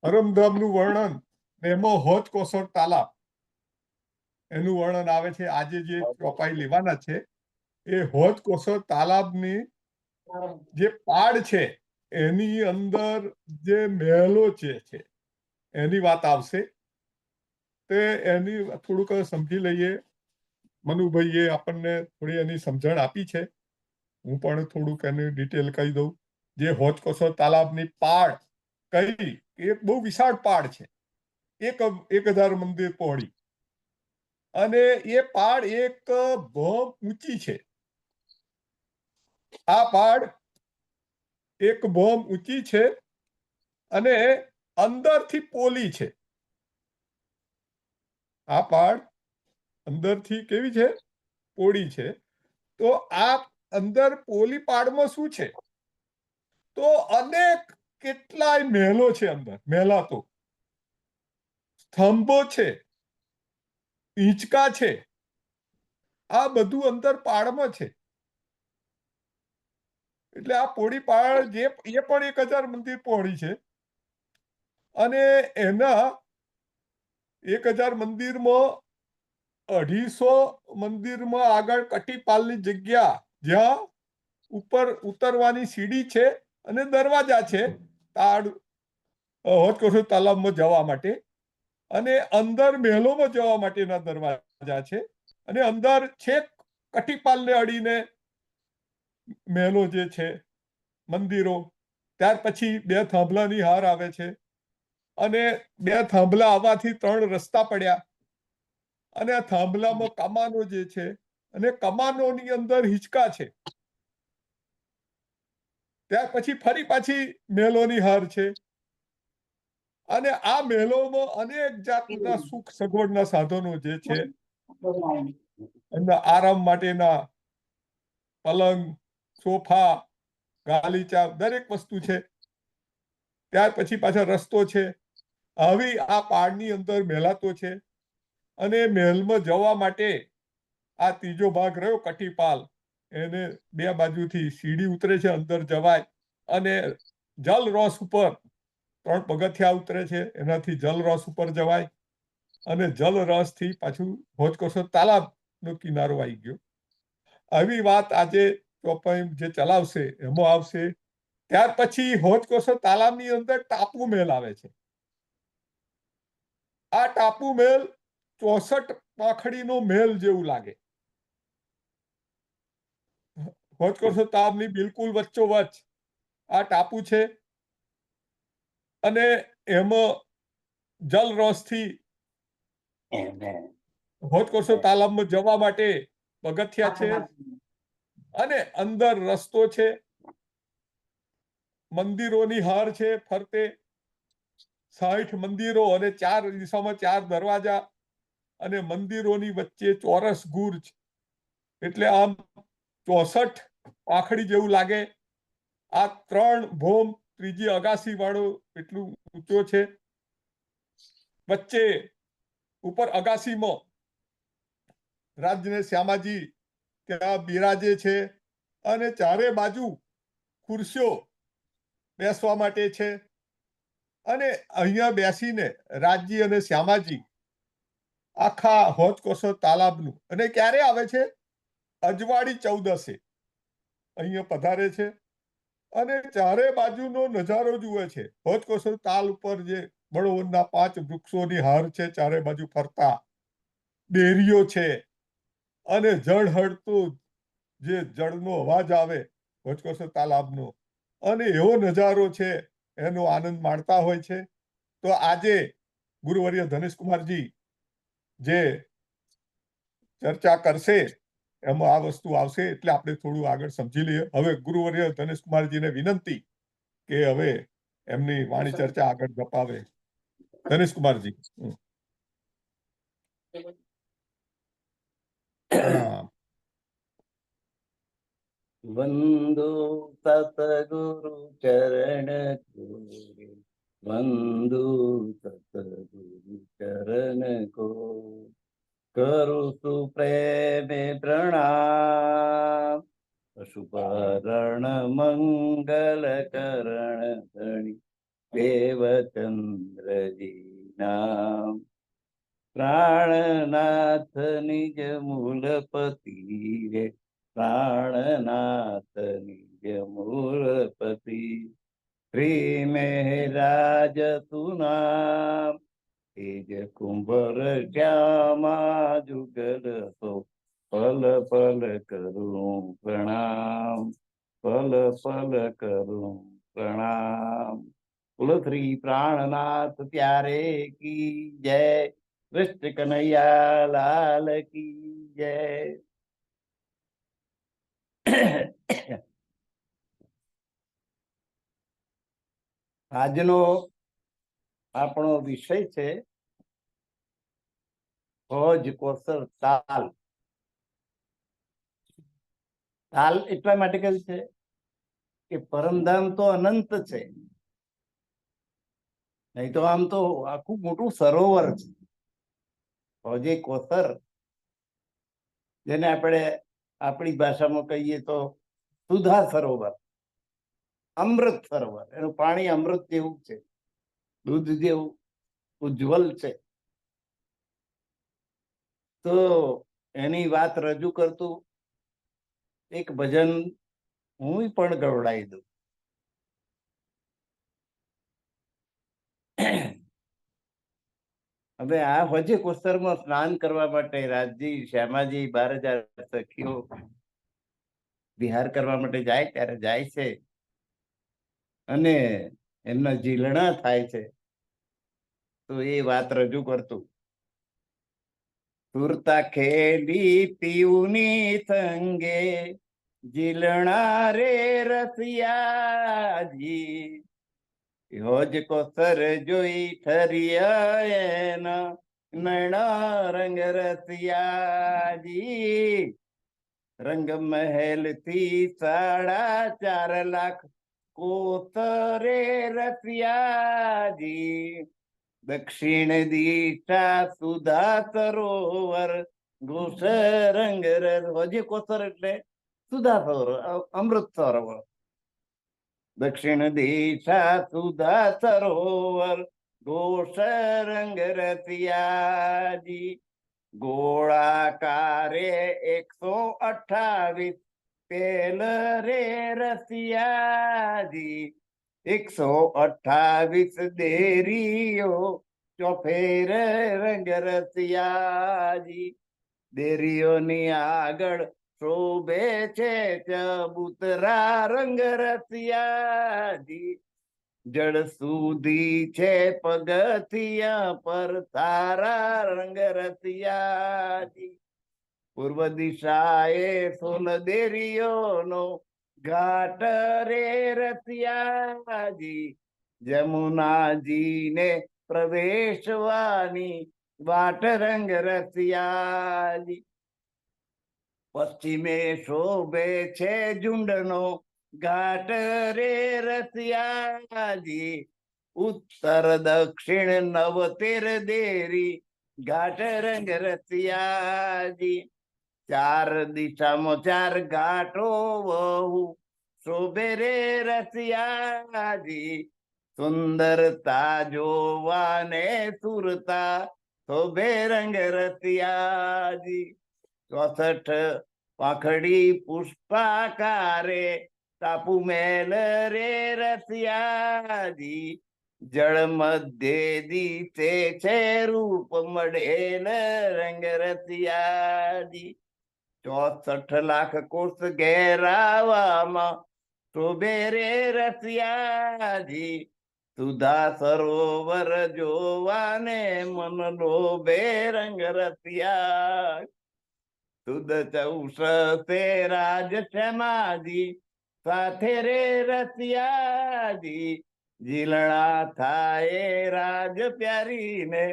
અરમધામનું વર્ણન એમાં હોજ કોસર તાલાબ એનું વર્ણન આવે છે. આજે જે ચોપાઈ લેવાના છે એ હોજ કોસર તાલાબની જે પાડ છે એની અંદર જે મહેલો છે એની વાત આવશે. તે એની થોડુંક સમજી લઈએ. મનુભાઈએ આપણને થોડી એની સમજણ આપી છે. હું પણ થોડુંક એની ડિટેલ કહી દઉં. જે હોજ કોસર તાલાબની પાડ કઈ એક બહુ વિશાળ પાડ છે, 1000 મંદિર પહોળી, અને એ પાડ એક ભોમ ઊંચી છે. આ પાડ એક ભોમ ઊંચી છે અને અંદરથી પોલી છે. આ પાડ અંદરથી કેવી છે? પોળી છે. તો આ અંદર પોલી પાડમાં શું છે? તો અનેક કેટલાય મહેલો છે. અંદર મહેલાતો, સ્તંભો છે, હિંચકા છે. આ બધું અંદર પાડમાં છે. એટલે આ પોળી પાડ જે એ પણ 1000 મંદિર પહોળી છે. અને એના 1000 મંદિરમાં 250 મંદિરમાં આગળ કટીપાલની જગ્યા, જ્યાં ઉપર ઉતરવાની સીડી છે અને દરવાજા છે હોજ કોસર તાલાબમાં જવા માટે, અને અંદર મહેલોમાં જવા માટેના દરવાજા છે. અને અંદર છેક કટીપાલને અડીને મહેલો જે છે, મંદિરો. ત્યાર પછી 2 થાંભલાની હાર આવે છે, અને 2 થાંભલા આવવાથી 3 રસ્તા પડ્યા, અને આ થાંભલામાં કમાનો જે છે, અને કમાનોની અંદર હિંચકા છે. ત્યાર પછી ફરી પાછી મહેલોની હાર છે, અને આ મહેલોમાં અનેક જાતના સુખ સગવડના સાધનો જે છે, એમના આરામ માટેના પલંગ, સોફા, ગાલીચા, દરેક વસ્તુ છે. ત્યાર પછી પાછા રસ્તો છે. આવી આ પાડની અંદર મહેલાતો છે. અને મહેલમાં જવા માટે આ ત્રીજો ભાગ રહ્યો કટીપાલ, એને 2 બાજુથી સીડી ઉતરે છે, અંદર જવાય. અને જલ રોસ ઉપર 3 પગથિયા ઉતરે છે, એનાથી જલ રોસ ઉપર જવાય. અને જલ રસથી પાછું હોજ કોસર તાલાબનો કિનારો આવી ગયો. આવી વાત આજે ચોપાઈ જે ચલાવશે એમાં આવશે. ત્યાર પછી હોજ કોસર તાલાબની અંદર ટાપુ મહેલ આવે છે. આ ટાપુ મહેલ 64 પાંખડીનો મહેલ જેવું લાગે. હોજ કોસર તાલાબની બિલકુલ વચ્ચોવચ્ચ આ ટાપુ છે. અને એમાં જલરોસથી હોજ કોસર તાલાબમાં જવા માટે પગથિયા છે, અને અંદર રસ્તો છે. મંદિરોની હાર છે ફરતે, 60 મંદિરો, અને 4 દિશામાં 4 દરવાજા, અને મંદિરોની વચ્ચે ચોરસ ગુર્જ. એટલે આમ 64 પાંખડી જેવું લાગે. આ 3 ભોમ, ત્રીજી અગાસી વાળો એટલું ઊંચો છે. વચ્ચે ઉપર અગાસીમાં રાજને શ્યામાજી ત્યાં બિરાજે છે, અને ચારે બાજુ ખુરશીઓ બેસવા માટે છે. અને અહીંયા બેસીને રાજજી અને શ્યામાજી આખા હોજ કોસર તાલાબનું, અને ક્યારે આવે છે? અજવાળી 14 અહીંયા પધારે છે, અને ચારે બાજુનો નજારો જુએ છે. હોજ કોસર તાલ ઉપર જે બળવંતના 5 વૃક્ષોની હાર છે ચારે બાજુ ફરતા, ડેરીઓ છે, અને જળહળતું જે જળનો અવાજ આવે હોજ કોસર તાલાબનો, અને એવો નજારો છે, એનો આનંદ માણતા હોય છે. તો આજે ગુરુવર્ય ધનેશકુમારજી જે ચર્ચા કરશે એમાં આ વસ્તુ આવશે. એટલે આપણે થોડું આગળ સમજી લઈએ. હવે ગુરુવર્ય ધનેશકુમારજીને વિનંતી કે હવે એમની વાણી ચર્ચા આગળ ધપાવે. ધનેશકુમારજી, પ્રણામ. વંદો સતગુરુ ચરણ કોરે, વંદો સતગુરુ ચરણ કો, કરું સુપ્રેમે પ્રણામ. પશુપરણ મંગલ કરણ ધણી, દેવચંદ રાજ સુનામ, તેજ કુંભર શ્યામા જુગલ તો પલ પલ કરું પ્રણામ, પલ પલ કરું પ્રણામ. બોલો શ્રી પ્રાણનાથ પ્યારે કી જય, કૃષ્ણ કનૈયા લાલ કી જય. આજનો આપણો વિષય છે ભોજ કોસર તાલ. તાલ એટલા માટે કહ્યું છે કે પરમધામ તો અનંત છે, નહીં તો આમ તો આખું મોટું સરોવર છે. ભોજે કોસર, જેને આપણે આપણી ભાષામાં કહીએ તો સુધા સરોવર, અમૃત સરોવર. એનું પાણી અમૃત જેવું છે, દૂધ જેવું ઉજ્જવલ છે. તો એની વાત રજૂ કરતું એક ભજન હું પણ ગવડાવી દઉં. હવે આ ભોજે કોસ્તરમાં સ્નાન કરવા માટે રાજજી, શ્યામાજી, 12,000 સખીઓ વિહાર કરવા માટે જાય ત્યારે જાય છે અને એમના ઝીલણા થાય છે. તો એ વાત રજૂ કરતું. સુરતા ખેલી પીઉની સંગે, ઝીલણા રે રસિયાજી, હોજ કોસર જોઈ ઠરિયા એના નૈણા રંગ રસિયાજી. રંગ મહેલ થી 4.5 લાખ કોસરે રસિયાજી. દક્ષિણ દિશા સુધા સરોવર, ઘોષ રંગ હોજે કોસર એટલે સુધા સરોવર, અમૃત સરોવર. દક્ષિણ દિશા સુધા સરોવર, ઘોષ રંગ રસિયાજી. ગોળાકારે 128 પેલ રે રસિયાજી. 128 દેરીઓ, ચોફેર રંગ રસિયાજી. દેરીઓની આગળ શોભે છે ચબૂતરા રંગ રસિયાજી. જળ સુધી છે પગથિયા પર તારા રંગ રસિયાજી. પૂર્વ દિશાએ સોલ દેરીઓનો ઘાટ રે રસિયાજી. જમુનાજીને પ્રવેશવાની વાટ રંગ રસિયાજી. પશ્ચિમે શોભે છે ઝુંડનો ઘાટ રે રસિયાજી. ઉત્તર દક્ષિણ 19 દેરી ઘાટ રંગ રસિયાજી. 4 દિશામાં 4 ઘાટો વહુ શોભે રે રસિયાજી. સુંદરતા જોવાને સુરતા શોભે રંગ રસિયાજી. 64 પાંખડી પુષ્પાકારે ટાપુ મેલ રે રસિયાજી. જળ મધ્ય દીતે છે રૂપ મળેલ રંગ રસિયાજી. 64 લાખ કોષ ઘેરાવામાં શોભે રે રસિયાજી. સુધા સરોવર જોવાને મન લોભે રંગ રસિયા. સુદ 64 રાજ શ્યામાજી, સાથે રે રસિયાજી. ઝીલણા થાય રાજ પ્યારીને,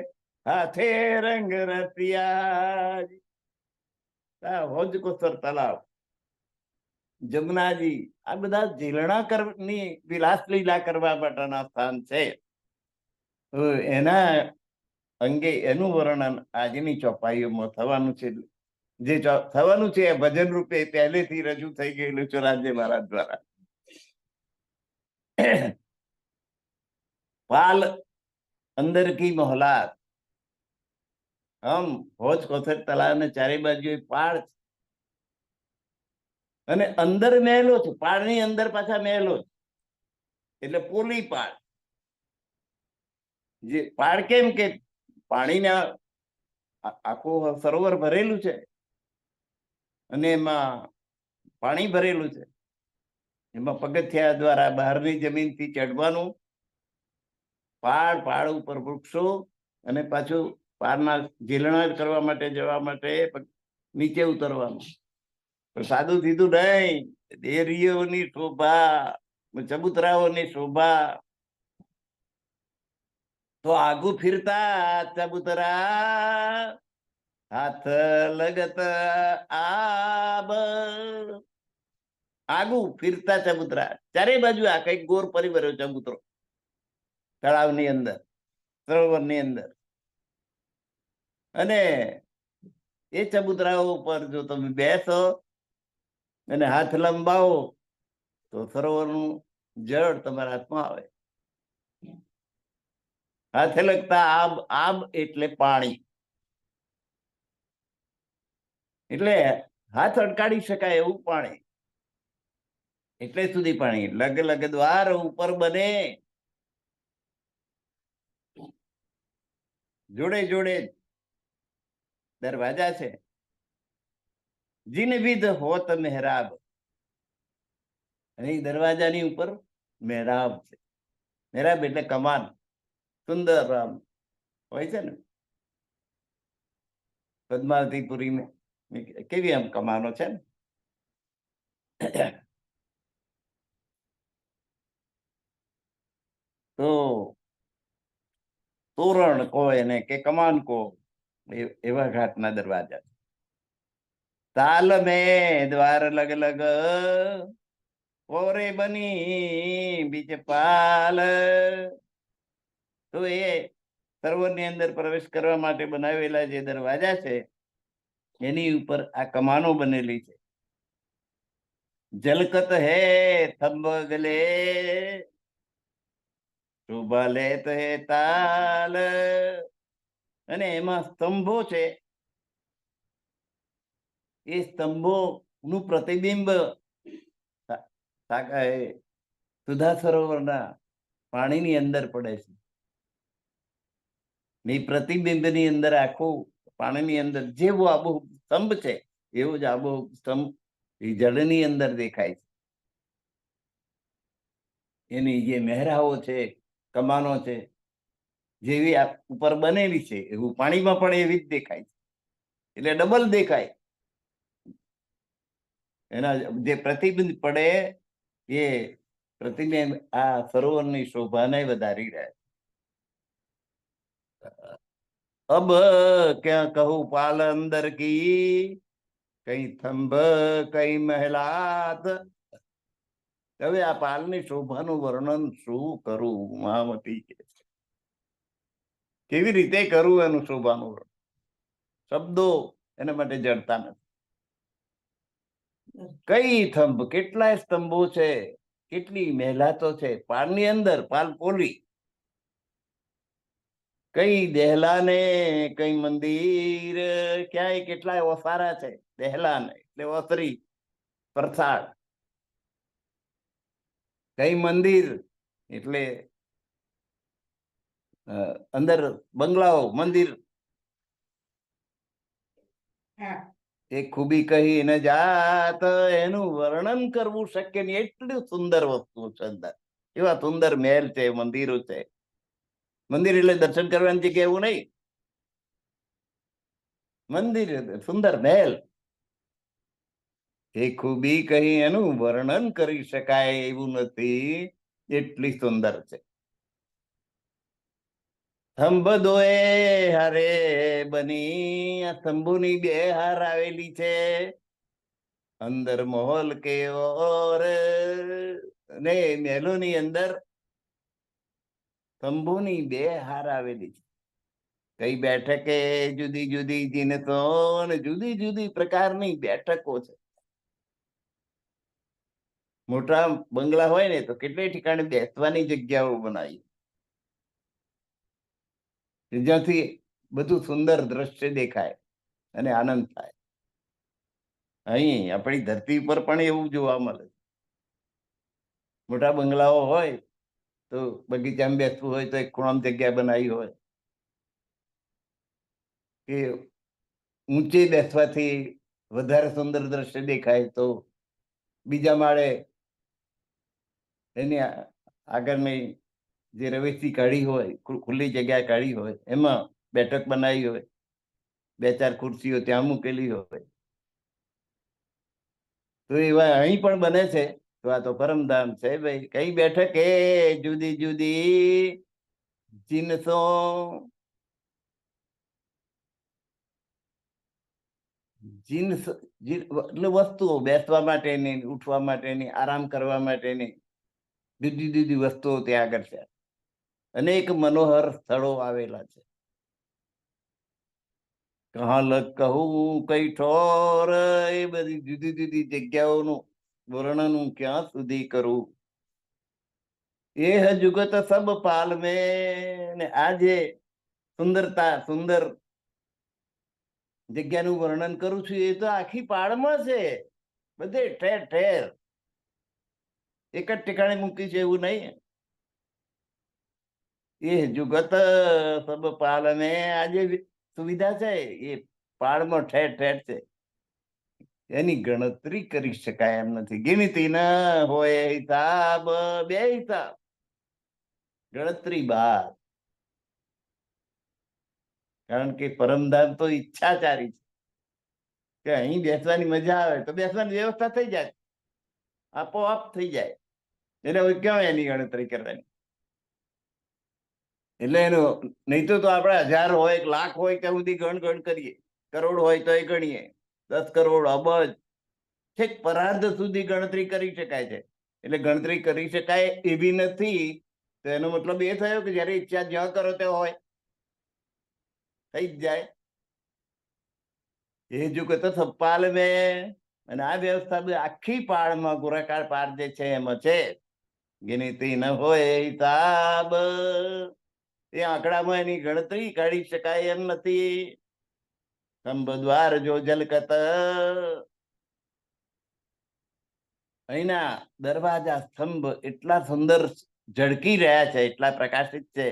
હાથે રંગ રસિયાજી. હોજ કોસર તલાવ, જમુનાજી, આ બધા ઝીલણા ની વિલાસ લીલા કરવા માટેના સ્થાન છે. એના અંગે એનું વર્ણન આજની ચોપાઈઓમાં થવાનું છે. જે થવાનું છે એ ભજન રૂપે પહેલેથી રજૂ થઈ ગયેલું છે રાજ્ય મહારાજ દ્વારા. પાલ અંદર કી મોહલાત. આમ હોજ કોસર તલાવ ને ચારે બાજુ પાળ છે અને અંદર મહેલો છે. પાળની અંદર પાછા મહેલો છે, એટલે પોલી પાળ. જે પાળ કેમ કે પાણીના આખું સરોવર ભરેલું છે અને એમાં પાણી ભરેલું છે, એમાં પગથિયા દ્વારા બહારની જમીનથી ચડવાનું, પાળ ઉપર વૃક્ષો, અને પાછું પારના ઝીલણા કરવા માટે જવા માટે નીચે ઉતરવાનું. સાદું સીધું નહીં, દેરીઓની શોભા, ચબુતરાઓની શોભા. તો આગુ ફિરતા ચબુતરા હાથ લગત આબ. આગુ ફિરતા ચબુતરા, ચારે બાજુ આ કઈક ગોર પરિવારો ચબુતરો તળાવની અંદર, સરોવરની અંદર. અને એ ચબુતરાઓ ઉપર જો તમે બેસો અને હાથ લંબાવો તો સરોવરનું જળ તમારા હાથમાં આવે. હાથે લગતા આબ, આબ એટલે પાણી, એટલે હાથ અડકાડી શકાય એવું પાણી, એટલે સુધી પાણી. લગ લગ દ્વાર ઉપર બને, જોડે જોડે દરવાજા છે. જીન વિધ હોત મહેરાબ, અને દરવાજાની ઉપર મહેરાબ છે. મહેરાબ એટલે કમાન, સુંદર આમ હોય છે ને પદ્માવતીપુરી કેવી આમ કમાનો છે ને. તો તોરણ કહો એને કે કમાન કહો, એવા ઘાટના દરવાજા. તાલ મેં દ્વાર લગ લગ ઓરે બની બીજ પાલ. તો એ સરોવરની અંદર પ્રવેશ કરવા માટે બનાવેલા જે દરવાજા છે એની ઉપર આ કમાનો બનેલી છે. જલકત હે થંભ ગલે શોભા લેત હે તાલ. અને એમાં સ્તંભો છે, એ સ્તંભો નું પ્રતિબિંબ સુધા સરોવરના પાણીની અંદર પડે છે. એ પ્રતિબિંબની અંદર આખું પાણીની અંદર જેવો આબો સ્તંભ છે એવો જ આબો સ્તંભ એ જળની અંદર દેખાય છે. એની જે મહેરાઓ છે, કમાનો છે, જેવી ઉપર બનેલી છે એવું પાણીમાં પણ એવી જ દેખાય છે. એટલે ડબલ દેખાય. એના જે પ્રતિબિંબ પડે એ પ્રતિબિંબ આ સરોવરની શોભાને વધારી રહે. અબ ક્યાં કહું પાલ અંદર કી, કઈ થંભ કઈ મહેલાત. હવે આ પાલની શોભાનું વર્ણન શું કરું મહામતી કે કેવી રીતે કરું એનું શોભાનું વર્ણન? શબ્દો એના માટે જડતા નથી. કઈ થંભ, કેટલાય સ્તંભો છે, કેટલી મહેલાતો છે પાલની અંદર, પાલ પોલી. કઈ દહેલા ને કઈ મંદિર, ક્યાંય કેટલાય ઓસારા છે. દહેલા ને એટલે ઓસરી, પ્રસાદ. કઈ મંદિર એટલે અંદર બંગલાઓ, મંદિર. એ ખૂબી કહી ન જાત, એનું વર્ણન કરવું શક્ય નહીં, એટલું સુંદર વસ્તુ છે અંદર. એવા સુંદર મહેલ છે, મંદિરો છે. મંદિર એટલે દર્શન કરવાની જગ્યા એવું નહીં, મંદિર સુંદર મહેલ. એ ખૂબી કહી એનું વર્ણન કરી શકાય એવું નથી, એટલી સુંદર છે. સ્તંભ દોએ હારે બની, આ સ્તંભોની બે હાર આવેલી છે. અંદર મહોલ કે ઓર, ને મહેલોની અંદર સ્તંભોની બે હાર આવેલી છે. કઈ બેઠકે જુદી જુદી જીનતો અને જુદી જુદી પ્રકારની બેઠકો છે. મોટા બંગલા હોય ને તો કેટલાય ઠેકાણે બેસવાની જગ્યાઓ બનાવી, જ્યાંથી બધું સુંદર દ્રશ્ય દેખાય અને આનંદ થાય. અહીં આપણી ધરતી પર પણ એવું જોવા મળે. મોટા બંગલાઓ હોય તો બગીચામાં બેસવું હોય તો એક ખૂણામાં જગ્યા બનાવી હોય કે ઊંચે બેસવાથી વધારે સુંદર દ્રશ્ય દેખાય તો બીજા માળે એની આગળની જે રવેચી કાઢી હોય, ખુલ્લી જગ્યા કાઢી હોય, એમાં બેઠક બનાવી હોય, 2-4 ખુરશીઓ ત્યાં મૂકેલી હોય, તો એવા અહીં પણ બને છે. તો આ તો પરમધામ છે ભાઈ. કઈ બેઠક એ જુદી જુદી જીનસો જીન્સ એટલે વસ્તુઓ બેસવા માટેની, ઉઠવા માટેની, આરામ કરવા માટેની જુદી જુદી વસ્તુઓ ત્યાં આગળ છે. અનેક મનોહર સ્થળો આવેલા છે. કહા લગ કહું કઈ ઠોર, એ બધી જુદી જુદી જગ્યાઓનું વર્ણન હું ક્યાં સુધી કરું. એ જુગત સબ પાલ મેં, ને આ જે સુંદરતા, સુંદર જગ્યાનું વર્ણન કરું છું એ તો આખી પાળમાં છે, બધે ઠેર ઠેર. એક જ ઠેકાણે મૂકી છે એવું નહીં. એ જુગત સબ પાલ મેં, આ જે સુવિધા છે એ પાળમાં ઠેર ઠેર છે. એની ગણતરી કરી શકાય એમ નથી. ગિનતી ન હોય હિસાબ, બે હિસાબ ગણતરી બાદ. કારણ કે પરમધામ તો ઈચ્છાચારી છે કે અહીં બેસવાની મજા આવે તો બેસવાની વ્યવસ્થા થઈ જાય, આપોઆપ થઈ જાય. એટલે હવે ક્યાં એની ગણતરી કરવાની? એટલે એનું નહીં તો આપણે 1000 હોય, 1,00,000 હોય ત્યાં સુધી ગણ કરીએ, કરોડ હોય તો એ ગણીએ, 10 કરોડ, અબજ, છેક પરાર્ધ સુધી ગણતરી કરી શકાય છે. એટલે ગણતરી કરી શકાય એવી નથી તો એનો મતલબ એ થયો કે જયારે ઈચ્છા જ્યાં કરો તે હોય, થઈ જ જાય. એ જુગત સપાલ મેં, અને આ વ્યવસ્થા આખી પાળમાં, ગોરાકાર પાળ જે છે એમાં છે. ગિનતી ન હોય હિસાબ, એ આંકડામાં એની ગણતરી કાઢી શકાય એમ નથી. સ્તંભ દ્વાર જો જલકત, અહીંના દરવાજા, સ્તંભ એટલા સુંદર ઝળકી રહ્યા છે, એટલા પ્રકાશિત છે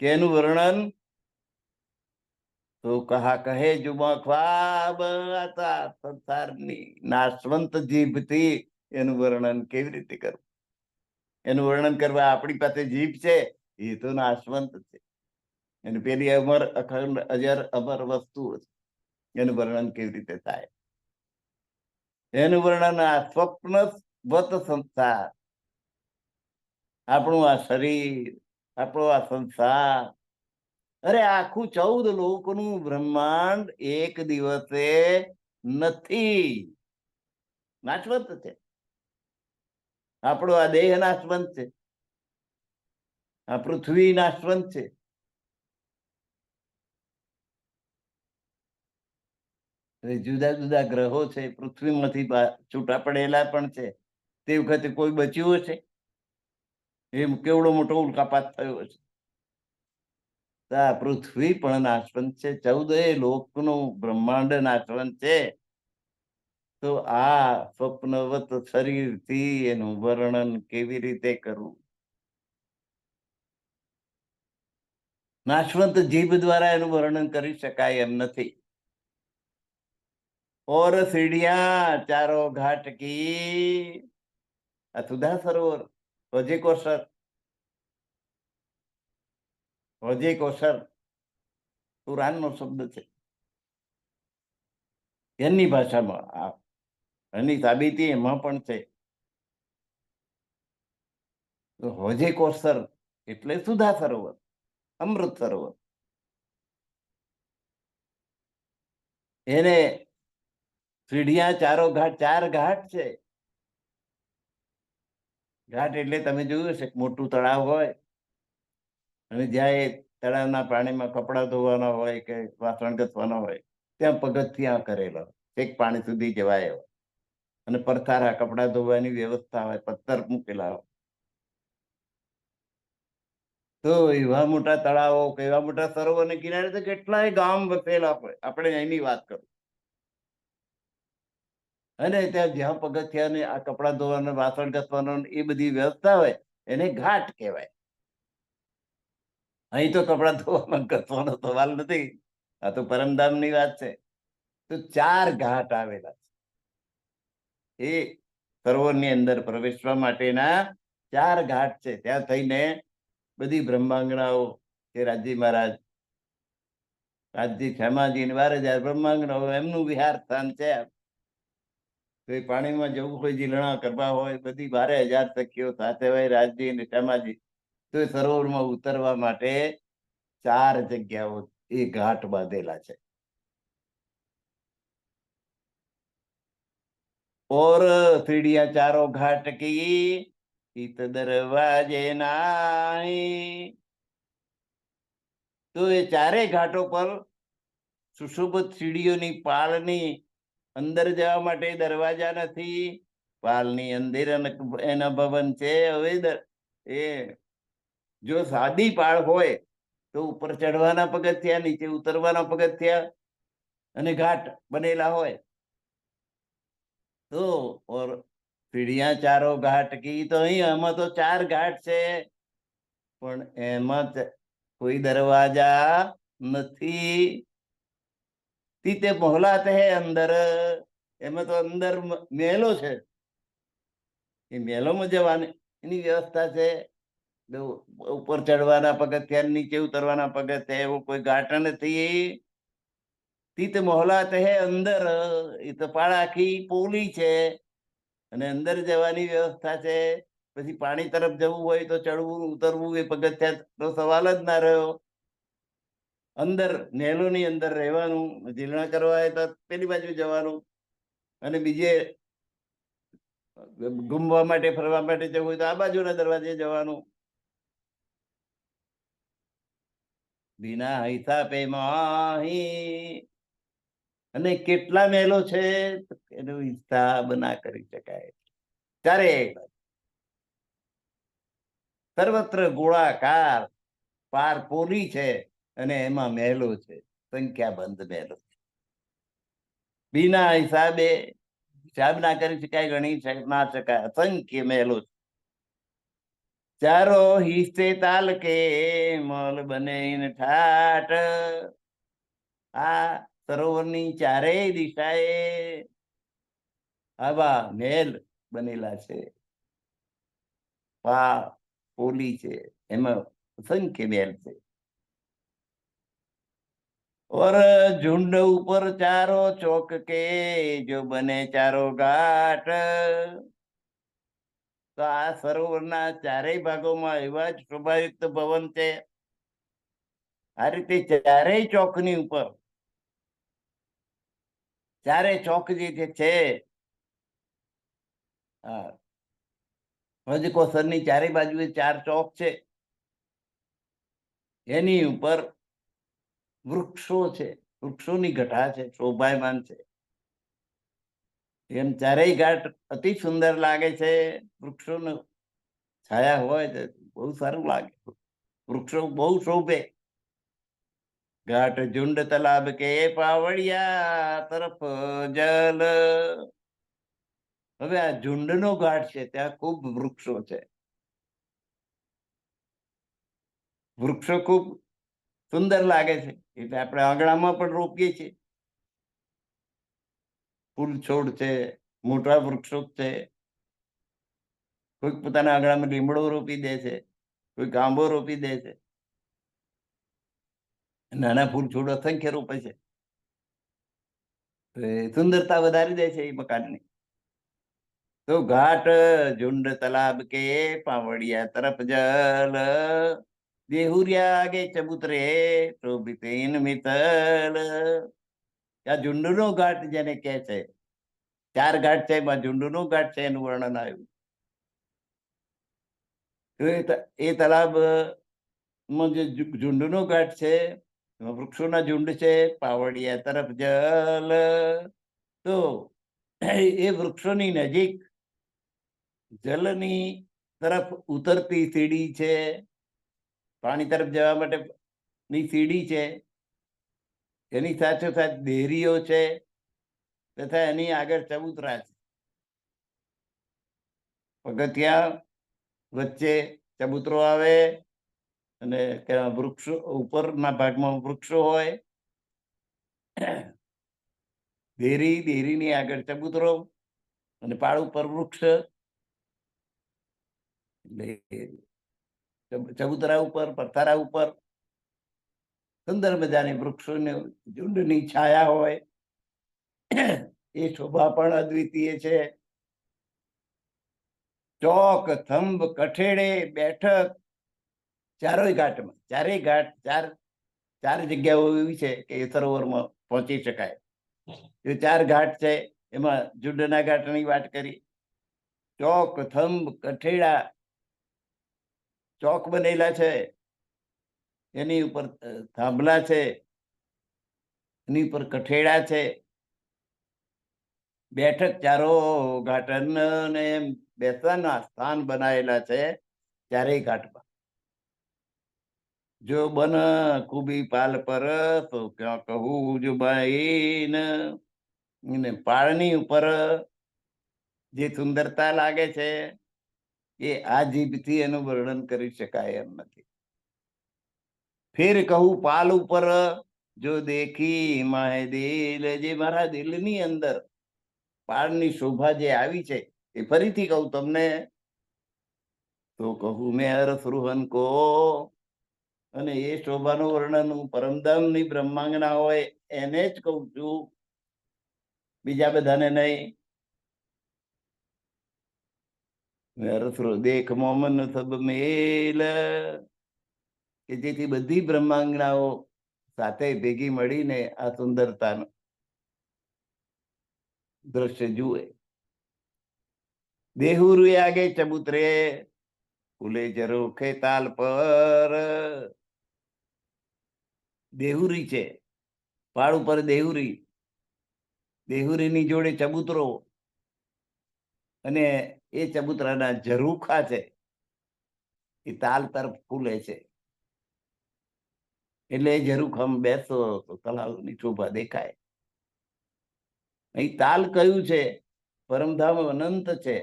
કે એનું વર્ણન તો કહા કહે જુબા ખ્વાબ. આતા સંસારની નાશવંત જીભથી એનું વર્ણન કેવી રીતે કરવું? એનું વર્ણન કરવા આપણી પાસે જીભ છે એ તો નાશવંત છે. એની પેલી અમર, અખંડ, અજર અમર વસ્તુ છે, એનું વર્ણન કેવી રીતે થાય? એનું વર્ણન આ સ્વપ્ન વત સંસાર, આપણું આ શરીર, આપણો આ સંસાર, અરે આખું 14 લોકનું બ્રહ્માંડ એક દિવસે નથી, નાશવંત છે. આપણો આ દેહ નાશવંત છે, આ પૃથ્વી નાશવંત છે. જુદા જુદા ગ્રહો છે, પૃથ્વીમાંથી છૂટા પડેલા પણ છે. તે વખતે કોઈ બચ્યું હશે? એ કેવડો મોટો ઉલ્કાપાત થયો હશે. આ પૃથ્વી પણ નાશવંત છે, 14 લોકનું બ્રહ્માંડ નાશવંત છે. તો આ સ્વપ્નવત શરીરથી એનું વર્ણન કેવી રીતે કરવું? નાશવંત જીભ દ્વારા એનું વર્ણન કરી શકાય એમ નથી. और सीढ़ियां चारों घाट की, આ સુધા સરોવર, હોજે કોસર, હોજે કોસર પુરાણનો શબ્દ છે. એની ભાષામાં એની સાબિતી એમાં પણ છે. હોજે કોસર એટલે સુધા સરોવર, અમૃત સરોવર. એને સીઢિયા ચારો ઘાટ, 4 ઘાટ છે. ઘાટ એટલે તમે જોયું હશે, મોટું તળાવ હોય અને જ્યાં એ તળાવના પાણીમાં કપડાં ધોવાના હોય કે વાસણ ઘસવાના હોય, ત્યાં પગથિયાં કરેલા, એક પાણી સુધી જવાય હોય, અને પરથારા કપડાં ધોવાની વ્યવસ્થા હોય, પથ્થર મૂકેલા હોય. તો એવા મોટા તળાવો, એવા મોટા સરોવરને કિનારે તો કેટલાય ગામ વસેલા હોય. આપણે એની વાત કરું. અને ત્યાં જ્યાં પગથિયાને આ કપડાં ધોવાનો, વાસણ ઘસવાનો એ બધી વ્યવસ્થા હોય, એને ઘાટ કહેવાય. અહીં તો કપડા ધોવામાં ઘસવાનો સવાલ નથી, આ તો પરમધામની વાત છે. તો 4 ઘાટ આવેલા છે. એ સરોવરની અંદર પ્રવેશવા માટેના 4 ઘાટ છે. ત્યાં થઈને બધી બ્રહ્માંગનાઓ કે રાજજી મહારાજ, રાજજી ક્ષમાજી, વારજાર બ્રહ્માંગનાઓ એમનું વિહાર સ્થાન છે. તો એ પાણીમાં જવું હોય, જીલણા કરવા હોય, બધી 12,000 સખીઓ સાથે હોય, રાજજી અને ક્ષમાજી, તો એ સરોવરમાં ઉતરવા માટે 4 જગ્યાઓ એ ઘાટ બાંધેલા છે. और सीढ़ियां चारों घाट की इत दरवाजे नाई. તો એ 4 ઘાટો પર સુશોભિત સીડીઓની પાળની અંદર જવા માટે દરવાજા નથી. પાલની અંદર એના ભવન છે. હવે એ જો સાદી પાળ હોય તો ઉપર ચડવાના પગથિયા, નીચે ઉતરવાના પગથિયા અને ઘાટ બનેલા હોય. તો ઓર સીડિયા ચારો ઘાટ કી, તો અહીં આમાં તો 4 ઘાટ છે, પણ એમાં કોઈ દરવાજા નથી. તીતે મોહલાત હે અંદર, એમાં તો અંદર મહેલો છે. એ મહેલોમાં જવાની એની વ્યવસ્થા છે. ઉપર ચડવાના પગથિયા, નીચે ઉતરવાના પગથિયા, એવો કોઈ ઘાટ નથી. તીત મોહલાત હે અંદર, એ તો પાળ આખી પોલી છે અને અંદર જવાની વ્યવસ્થા છે. પછી પાણી તરફ જવું હોય તો ચડવું ઉતરવું એ પગથિયા તો સવાલ જ ના રહ્યો. અંદર મહેલોની અંદર રહેવાનું, જીલણા કરવા હોય તો પેલી બાજુ જવાનું, અને બીજે ઘૂમવા માટે ફરવા માટે જવું હોય તો આ બાજુના દરવાજે જવાનું. બિના હિસાબે માહી. અને કેટલા મહેલો છે એનો હિસાબ ના કરી શકાય. 4 સર્વત્ર ગોળાકાર પાર પોલી છે અને એમાં મહેલો છે, સંખ્યાબંધ મહેલો. બિના હિસાબે હિસાબ ના કરી શકાય, ગણી ના શકાય, અસંખ્ય મહેલો છે. ચારો હિસ્સે તાલ કે મલ બને ઠાઠ. આ સરોવરની 4 દિશાએ આવા મહેલ બનેલા છે. પોલી છે, એમાં અસંખ્ય મહેલ છે. और झुंड ऊपर चारो चौक के जो बने चारो घाट. તો આ સરોવરના 4 ભાગોમાં એવા જ શોભાયુક્ત ભવન છે. આ રીતે 4 ચોકની ઉપર, 4 ચોક જે છે, હજકોસરની 4 બાજુએ 4 ચોક છે. એની ઉપર વૃક્ષો છે, વૃક્ષોની ઘટા છે, શોભાયમાન છે. એમ 4 ઘાટ અતિ સુંદર લાગે છે. વૃક્ષોનો છાયા હોય તો બહુ સારું લાગે, વૃક્ષો બહુ શોભે. ઘાટ ઝુંડ તલાબ કે પાવડિયા તરફ જલ. હવે આ ઝુંડનો ઘાટ છે, ત્યાં ખૂબ વૃક્ષો છે. વૃક્ષો ખૂબ સુંદર લાગે છે, એટલે આપણે આંગણામાં પણ રોપીએ છીએ. ફૂલ છોડ છે, મોટા વૃક્ષો છે. કોઈક પોતાના આંગણામાં લીમડો રોપી દે છે, કોઈ આંબો રોપી દે છે. નાના ફૂલ છોડ અસંખ્ય રોપે છે. સુંદરતા વધારી દે છે એ મકાનની. તો ઘાટ ઝુંડ તલાબ કે પાવડિયા તરફ જલ. દેહુરિયા આગે ચબૂતરે શોભિતેન મિતલ. આ ઝુંડનો ઘાટ જેને કહે છે, 4 ઘાટ છે, એમાં ઝુંડનો ઘાટ છે, એનું વર્ણન આવ્યું. એ તલાબ માં જે ઝુંડનો ઘાટ છે, વૃક્ષોના ઝુંડ છે, પાવડિયા તરફ જલ. તો એ વૃક્ષોની નજીક જલની તરફ ઉતરતી સીડી છે, પાણી તરફ જવા માટે ની સીડી છે. એની સાથે સાથે દેરીઓ છે, તથા એની આગળ ચબૂતરા છે, પગથિયા વચ્ચે ચબૂતરો આવે અને ત્યાં વૃક્ષો ઉપરના ભાગમાં વૃક્ષો હોય, દેરીની આગળ ચબૂતરો અને પાળ ઉપર વૃક્ષ. એટલે ચબૂતરા ઉપર પથ્થરા ઉપર સુંદર મજાની વૃક્ષોની ઝુંડની છાયા હોય. એ શોભા પણ અદ્વિતીય છે. ચોક થંભ કઠેડે બેઠક ચારેય ઘાટમાં, ચાર જગ્યાઓ એવી છે કે એ સરોવરમાં પહોંચી શકાય. એ 4 ઘાટ છે. એમાં ઝુંડના ઘાટની વાત કરી. ચોક થંભ કઠેડા, ચોક બનેલા છે, એની ઉપર થાંભલા છે, એની ઉપર કઠેડા છે. બેઠક ચારો ઘાટન ને બેસવાના સ્થાન બનાવેલા છે ચારેય ઘાટમાં. જો બન ખૂબી પાલ પર તો ક્યાં કહું જુબાઈન. પાળની ઉપર જે સુંદરતા લાગે છે એ આ જીભથી એનું વર્ણન કરી શકાય એમ નથી. ફેર કહું પાલ ઉપર જો દેખી માહે દિલ, જે મારા દિલની અંદર પાળની શોભા જે આવી છે એ ફરીથી કહું તમને, તો કહું મેં અરસ રૂહન કો. અને એ શોભાનું વર્ણન હું પરમધામની બ્રહ્માંગના હોય એને જ કહું છું, બીજા બધાને નહીં. દેખ મોમન સબ મેલ, કે જેથી બધી બ્રહ્માંગનાઓ સાથે ભેગી મળીને આ સુંદરતાનું દ્રશ્ય જુએ. દેહુરુ આગે ચબૂતરે ફૂલે જરોખે તાલ પર. દેહુરી છે, પાળ ઉપર દેહુરી, દેહુરીની જોડે ચબૂતરો, અને એ ચબૂતરાના ઝરૂખા છે એ તાલ તરફ ફૂલે છે. એટલે ઝરૂખામાં બેસો તો તળાવની શોભા દેખાય. અહીં તાલ કયું છે? પરમધામ અનંત છે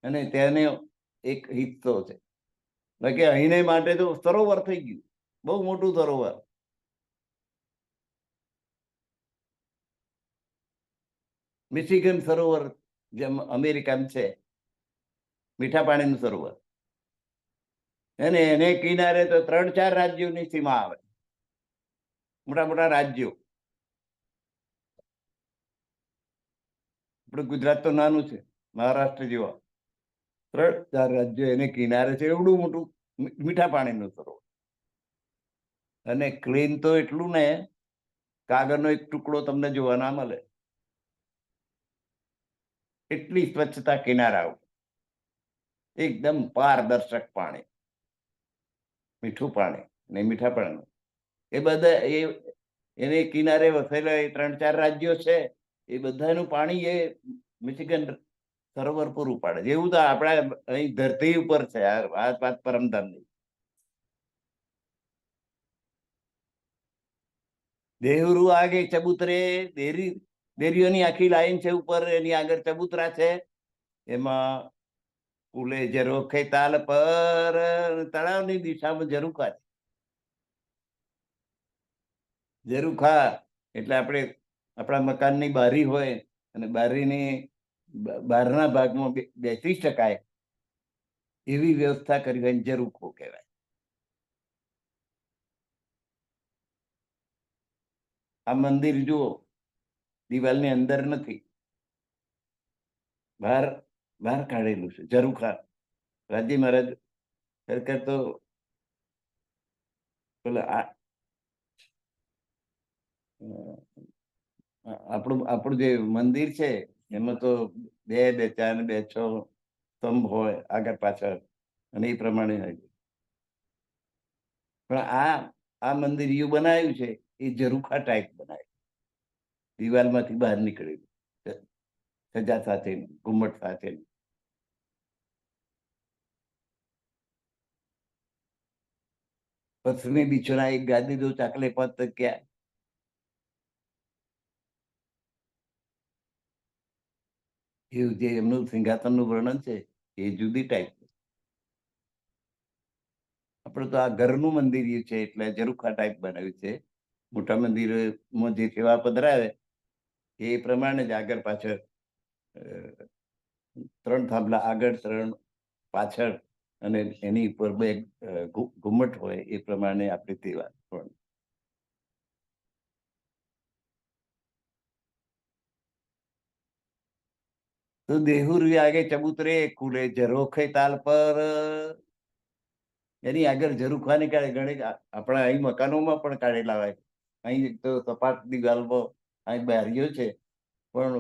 અને તેને એક હિસ્સો છે. બાકી અહીંને માટે તો સરોવર થઈ ગયું, બહુ મોટું સરોવર. મિશિગન સરોવર જેમ અમેરિકામાં છે, મીઠા પાણીનું સરોવર. અને એને કિનારે તો 3-4 રાજ્યોની સીમા આવે, મોટા મોટા રાજ્યો. આપણે ગુજરાત તો નાનું છે, મહારાષ્ટ્ર જેવા 3-4 રાજ્યો એને કિનારે છે. એવડું મોટું મીઠા પાણીનું સરોવર. અને ક્લીન તો એટલું ને, કાગળનો એક ટુકડો તમને જોવા ના મળે, એટલી સ્વચ્છતા કિનારા ઉપર. એકદમ પારદર્શક પાણી, મીઠું પાણી ને મીઠા પાણી. એ બધા એને કિનારે વસેલા 3-4 રાજ્યો છે, એ બધાનું પાણી એ મિશિગન સરોવર પૂરું પાડે. જેવું તો આપણા અહીં ધરતી ઉપર છે આ વાત પરમધામની. દેહુરુ આગે ચબૂતરે, દેરીઓની આખી લાઈન છે ઉપર, એની આગળ ચબૂતરા છે. એમાં ફૂલે ઝરોખે તાલ પર, તળાવની દિશામાં ઝરૂખા છે. ઝરૂખા એટલે આપણે આપણા મકાનની બારી હોય અને બારીની બહારના ભાગમાં બેસી શકાય એવી વ્યવસ્થા કરી હોય, ઝરૂખો કહેવાય. આ મંદિર જુઓ, દિવાલની અંદર નથી, બહાર કાઢેલું છે. ઝરૂખા રાજી મહારાજ ખરેખર તો આપણું જે મંદિર છે એમાં તો 2, 4, 6 સ્તંભ હોય આગળ પાછળ, અને એ પ્રમાણે હોય. પણ આ મંદિર એવું બનાવ્યું છે એ ઝરૂખા ટાઈપ બનાવ્યું, દિવાલમાંથી બહાર નીકળેલું, સજા સાથેનું, ઘુમ્મટ સાથેનું. પશ્ચિમી બિછોના એક ગાદી દો ચાકલે પત ક્યાં. એવું જે એમનું સિંહાસનનું વર્ણન છે એ જુદી ટાઈપ. આપણે તો આ ઘરનું મંદિર છે એટલે ઝરૂખા ટાઈપ બનાવ્યું છે. મોટા મંદિરોમાં જે સેવા પધરાવે એ પ્રમાણે જ આગળ પાછળ 3 થાંભલા આગળ 3 પાછળ અને એની ઉપર 2 ઘુમ્મટ હોય એ પ્રમાણે આપણે સેવા પણ. તો દેહુરી આગે ચબૂતરે ખુલે ઝરોખે તાલ પર. એની આગળ ઝરૂખાની કાઢે ઘણી આપણા અહીં મકાનોમાં પણ કાઢેલા હોય. અહીં તો સપાટ દિવાલમાં અહીં બારીઓ છે પણ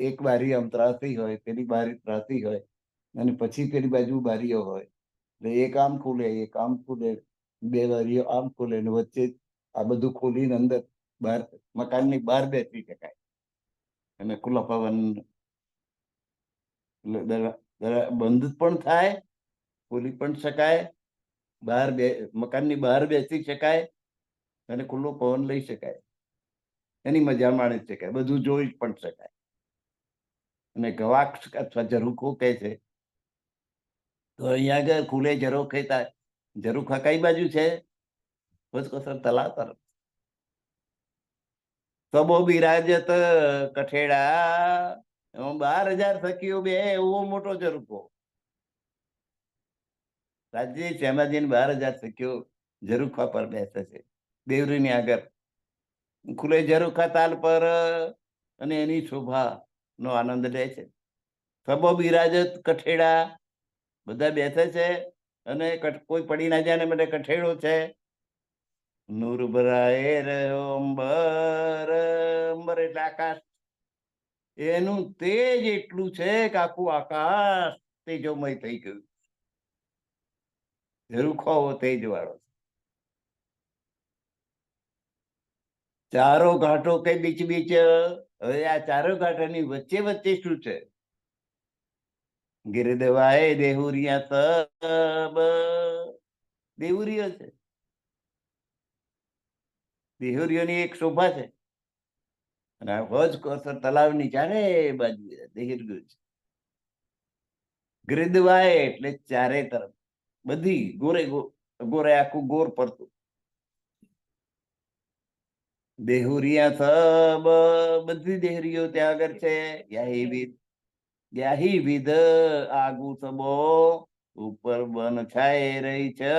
એક બારી આમ ત્રાસી હોય, પેલી બારી ત્રાસી હોય અને પછી પેલી બાજુ બારીઓ હોય એટલે એક આમ ખુલે એક આમ ખુલે, 2 બારીઓ આમ ખુલે ને વચ્ચે આ બધું ખોલીને અંદર બહાર મકાનની બહાર બેસી શકાય અને ખુલ્લા પવન બંધ પણ થાય, ખોલી પણ શકાય, બહાર મકાનની બહાર બેસી શકાય અને ખુલ્લો પવન લઈ શકાય, એની મજા માણી શકાય, બધું જોઈ પણ શકાય. અને ગવાક્ષ અથવા ઝરૂખો કહે છે. તો અહીંયા આગળ ખુલે ઝરોખે થાય. ઝરૂખા કઈ બાજુ છે? ભોજકોસર તળાવ તરફ. સબો બિરાજત કઠેડા, 12,000 સખીઓ બે એવો મોટો ઝરૂખો. રાજ્ય શ્યામાજી 12,000 સખીઓ ઝરૂખા પર બેસે છે દેવરીની આગળ. ખુલે ઝરૂખા તાલ પર અને એની શોભા નો આનંદ લે છે. સબો બિરાજત કઠેડા, બધા બેસે છે અને કોઈ પડી ના જાય ને માટે કઠેડો છે. નૂર ભરાએ રહ્યો અંબર, અંબર એટલે આકાશ. એનું તેજ એટલું છે કે આખું આકાશ તેજોમય થઈ ગયું. ઝરૂખો તેજ વાળો. ચારો ઘાટો કે બીચ બીચ. હવે આ ચારો ઘાટોની વચ્ચે વચ્ચે શું છે? ગિરદવાય દેહુરિયા સબ, દેહુરીઓ છે. દેહુરીઓની એક શોભા છે. અને આ ભોજકોસર તળાવની ચારે બાજુ દેહુરીઓ છે. ગિરદવાય એટલે ચારે તરફ બધી ગોરે ગોરે આખું ગોર પડતું. દેહુરિયા સબ, બધી દેહરીઓ ત્યાં આગળ છે. યાહી વિધ આગુ સબો, ઉપર બન છાય રહી છે.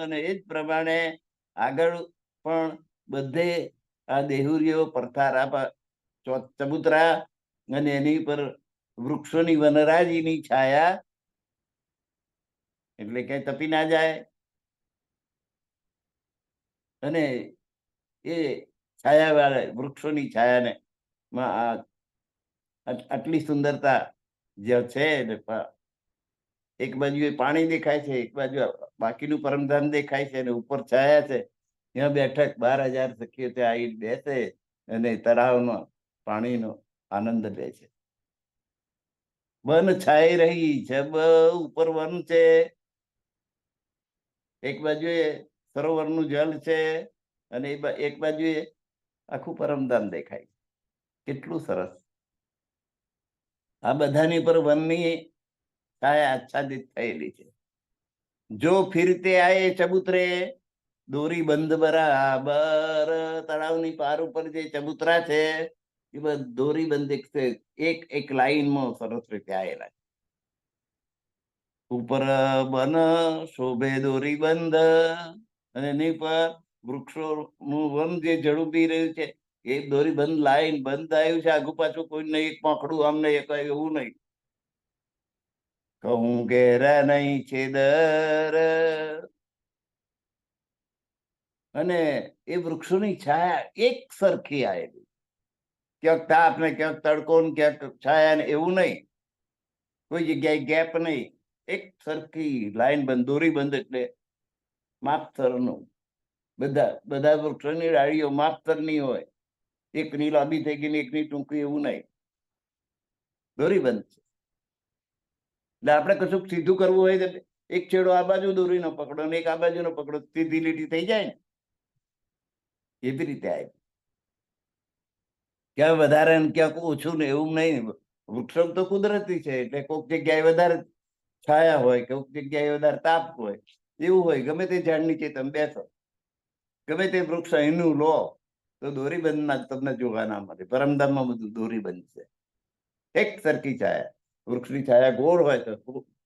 અને એ જ પ્રમાણે આગળ પણ બધે આ દેહુરીઓ પરથારા ચબૂતરા અને એની પર વૃક્ષોની વનરાજીની છાયા, એટલે કઈ તપી ના જાય. અને એ છાયા વાળા વૃક્ષોની છાયાને આટલી સુંદરતા જે છે, એક બાજુ એ પાણી દેખાય છે, એક બાજુ બાકીનું પરમધામ દેખાય છે અને ઉપર છાયા છે. ત્યાં બેઠક 12,000 સખીઓ ત્યાં આવી બેસે અને તળાવનો પાણીનો આનંદ લે છે. વન છાઈ રહી છે, ઉપર વન છે, એક બાજુએ સરોવરનું જલ છે અને એક બાજુએ આખું પરમધામ દેખાય. કેટલું સરસ! આ બધાની પર વનની છાયા આચ્છાદિત થયેલી છે. જો ફિરતે આયે ચબૂતરે, દોરી બંધ બરાબર. તળાવની પાર ઉપર જે ચબૂતરા છે એ બધા દોરી બંધ એક એક લાઈનમાં સરસ રીતે આવેલા છે. ઉપર બન શોભે દોરી બંધ અને એની પર વૃક્ષોનું વન જે ઝડપી રહ્યું છે એ દોરી બંધ લાઈન બંધ આવ્યું છે. આગુ પાછું કોઈ નહીં, એક પાંખડું આમને એક એવું નહીં. કહું ઘેરા નહીં છેદર, અને એ વૃક્ષોની છાયા એક સરખી આવેલી. ક્યાંક તાપ ને ક્યાંક તડકો ને ક્યાંક છાયા ને એવું નહીં. કોઈ જગ્યાએ ગેપ નહીં, એક સરખી લાઈન બંધ, દોરી બંધ એટલે માપસરનું. બધા વૃક્ષોની ડાળીઓ માપસરની હોય. એકની લાંબી થઈ ગઈ ને એકની ટૂંકી એવું નહીં, દોરી બંધ છે. એટલે આપણે કશું સીધું કરવું હોય તો એક છેડો આ બાજુ દોરી નો પકડો ને એક આ બાજુ નો પકડો, સીધી લીટી થઈ જાય ને એવી રીતે આવી. ક્યાં વધારે ને ક્યાંક ઓછું ને એવું નહીં. વૃક્ષો તો કુદરતી છે એટલે કોઈક જગ્યાએ વધારે છાયા હોય, કોઈક જગ્યાએ વધારે તાપ હોય, એવું હોય, ગમે તે ઝાડ નીચે તમે બેસો, ગમે તે વૃક્ષ અહીંનું લો તો દોરીબંધના તમને જોવા ના મળે. પરમધામમાં બધું દોરીબંધ છે. એક સરખી છાયા, વૃક્ષની છાયા ગોળ હોય તો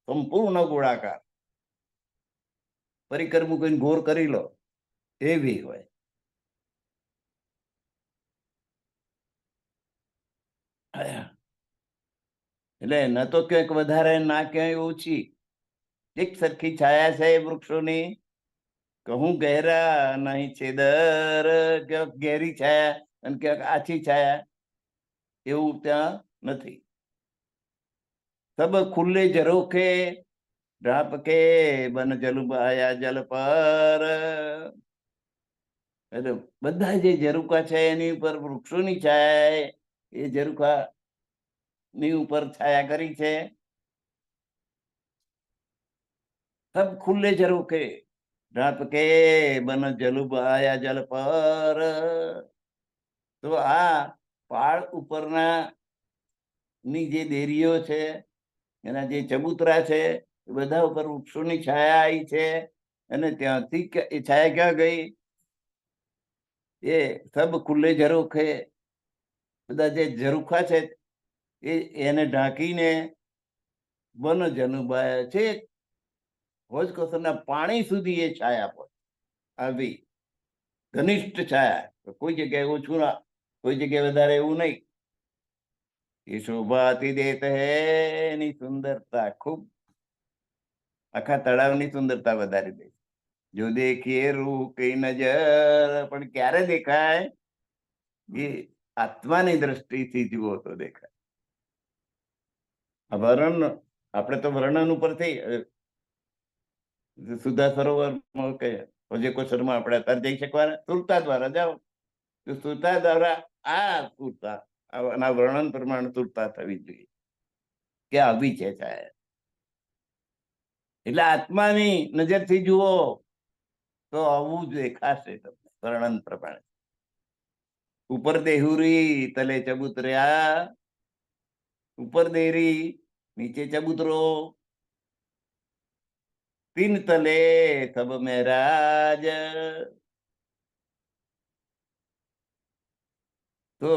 સંપૂર્ણ ગોળાકાર, પરિકરમું કઈ ગોળ કરી લો એવી હોય. એટલે ન તો ક્યાંક વધારે ના ક્યાંય ઓછી, એક સરખી છાયા છે એ વૃક્ષોની. કહું ગહેરા નહીં છેદર, ક્યાંક ગહેરી છાયા અને ક્યાંક આછી છાયા, એવું ત્યાં નથી. સબ ખુલ્લે ઝરોખે ઢાપકે બન જલુબાયા જલ પર. એટલે બધા જે ઝરૂખા છે એની ઉપર વૃક્ષોની છાયા એ ઝરૂખા ની ઉપર છાયા કરી છે. સબ ખુલ્લે ઝરૂખે ઢાપકે બન જલુબાયા જલ પર. તો આ પહાડ ઉપરના ની જે દેરીઓ છે, એના જે ચબૂતરા છે, એ બધા ઉપર વૃક્ષોની છાયા આવી છે. અને ત્યાંથી એ છાયા ક્યાં ગઈ? એ સબ ખુલ્લે ઝરોખે, બધા જે ઝરૂખા છે એને ઢાંકીને વન જનુબાયા છે, હોજ કોસરના પાણી સુધી એ છાયા પર આવી ઘનિષ્ઠ છાયા. કોઈ જગ્યાએ ઓછું ના, કોઈ જગ્યાએ વધારે એવું નહીં. એ શોભાતી દેત હે, એની સુંદરતા ખૂબ, આખા તળાવની સુંદરતા વધારી દે. જો દેખીએ રૂ કઈ નજર, પણ ક્યારે દેખાય? એ આત્માની દ્રષ્ટિથી જુઓ તો દેખાય. વર્ણન, આપણે તો વર્ણન ઉપરથી સુધા સરોવર કે કોશરમાં આપણે અત્યારે જઈ શકવાના, સુરતા દ્વારા જાઓ તો સુરતા દ્વારા આ સુરતા આના વર્ણન પ્રમાણે સુરતા થવી જોઈએ કે આવી છે છાયા. એટલે આત્માની નજરથી જુઓ તો આવું જ દેખાશે તમને વર્ણન પ્રમાણે. ઉપર દેહુરી તલે ચબુતર્યા, ઉપર દેરી નીચે ચબૂતરો, તીન તલે સબ મહેરાજ. તો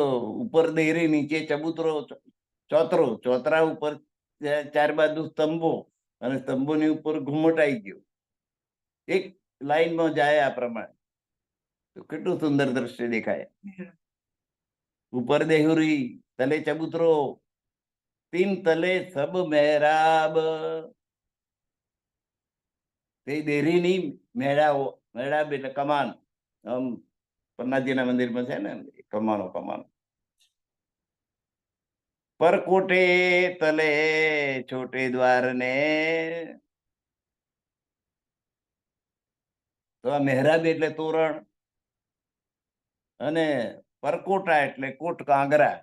ઉપર દેરી નીચે ચબૂતરો, ચોતરો, ચોતરા ઉપર ચાર બાજુ સ્તંભો અને સ્તંભોની ઉપર ઘુમટાઈ ગયો, એક લાઈનમાં જાય આ પ્રમાણે. તો કેટલું સુંદર દ્રશ્ય દેખાય. ઉપર દેહુરી તલે ચબૂતરો, તીન તલે સબ મહેરાબ. તે દેરીની મેળાઓ, મેળાબ એટલે કમાન, પન્નાજીના મંદિરમાં છે ને કમાનો, કમાનો. પરકોટે તલે છોટે દ્વાર ને, તો આ મહેરાબ એટલે તોરણ, અને પરકોટા એટલે કોટ, કાંગરા.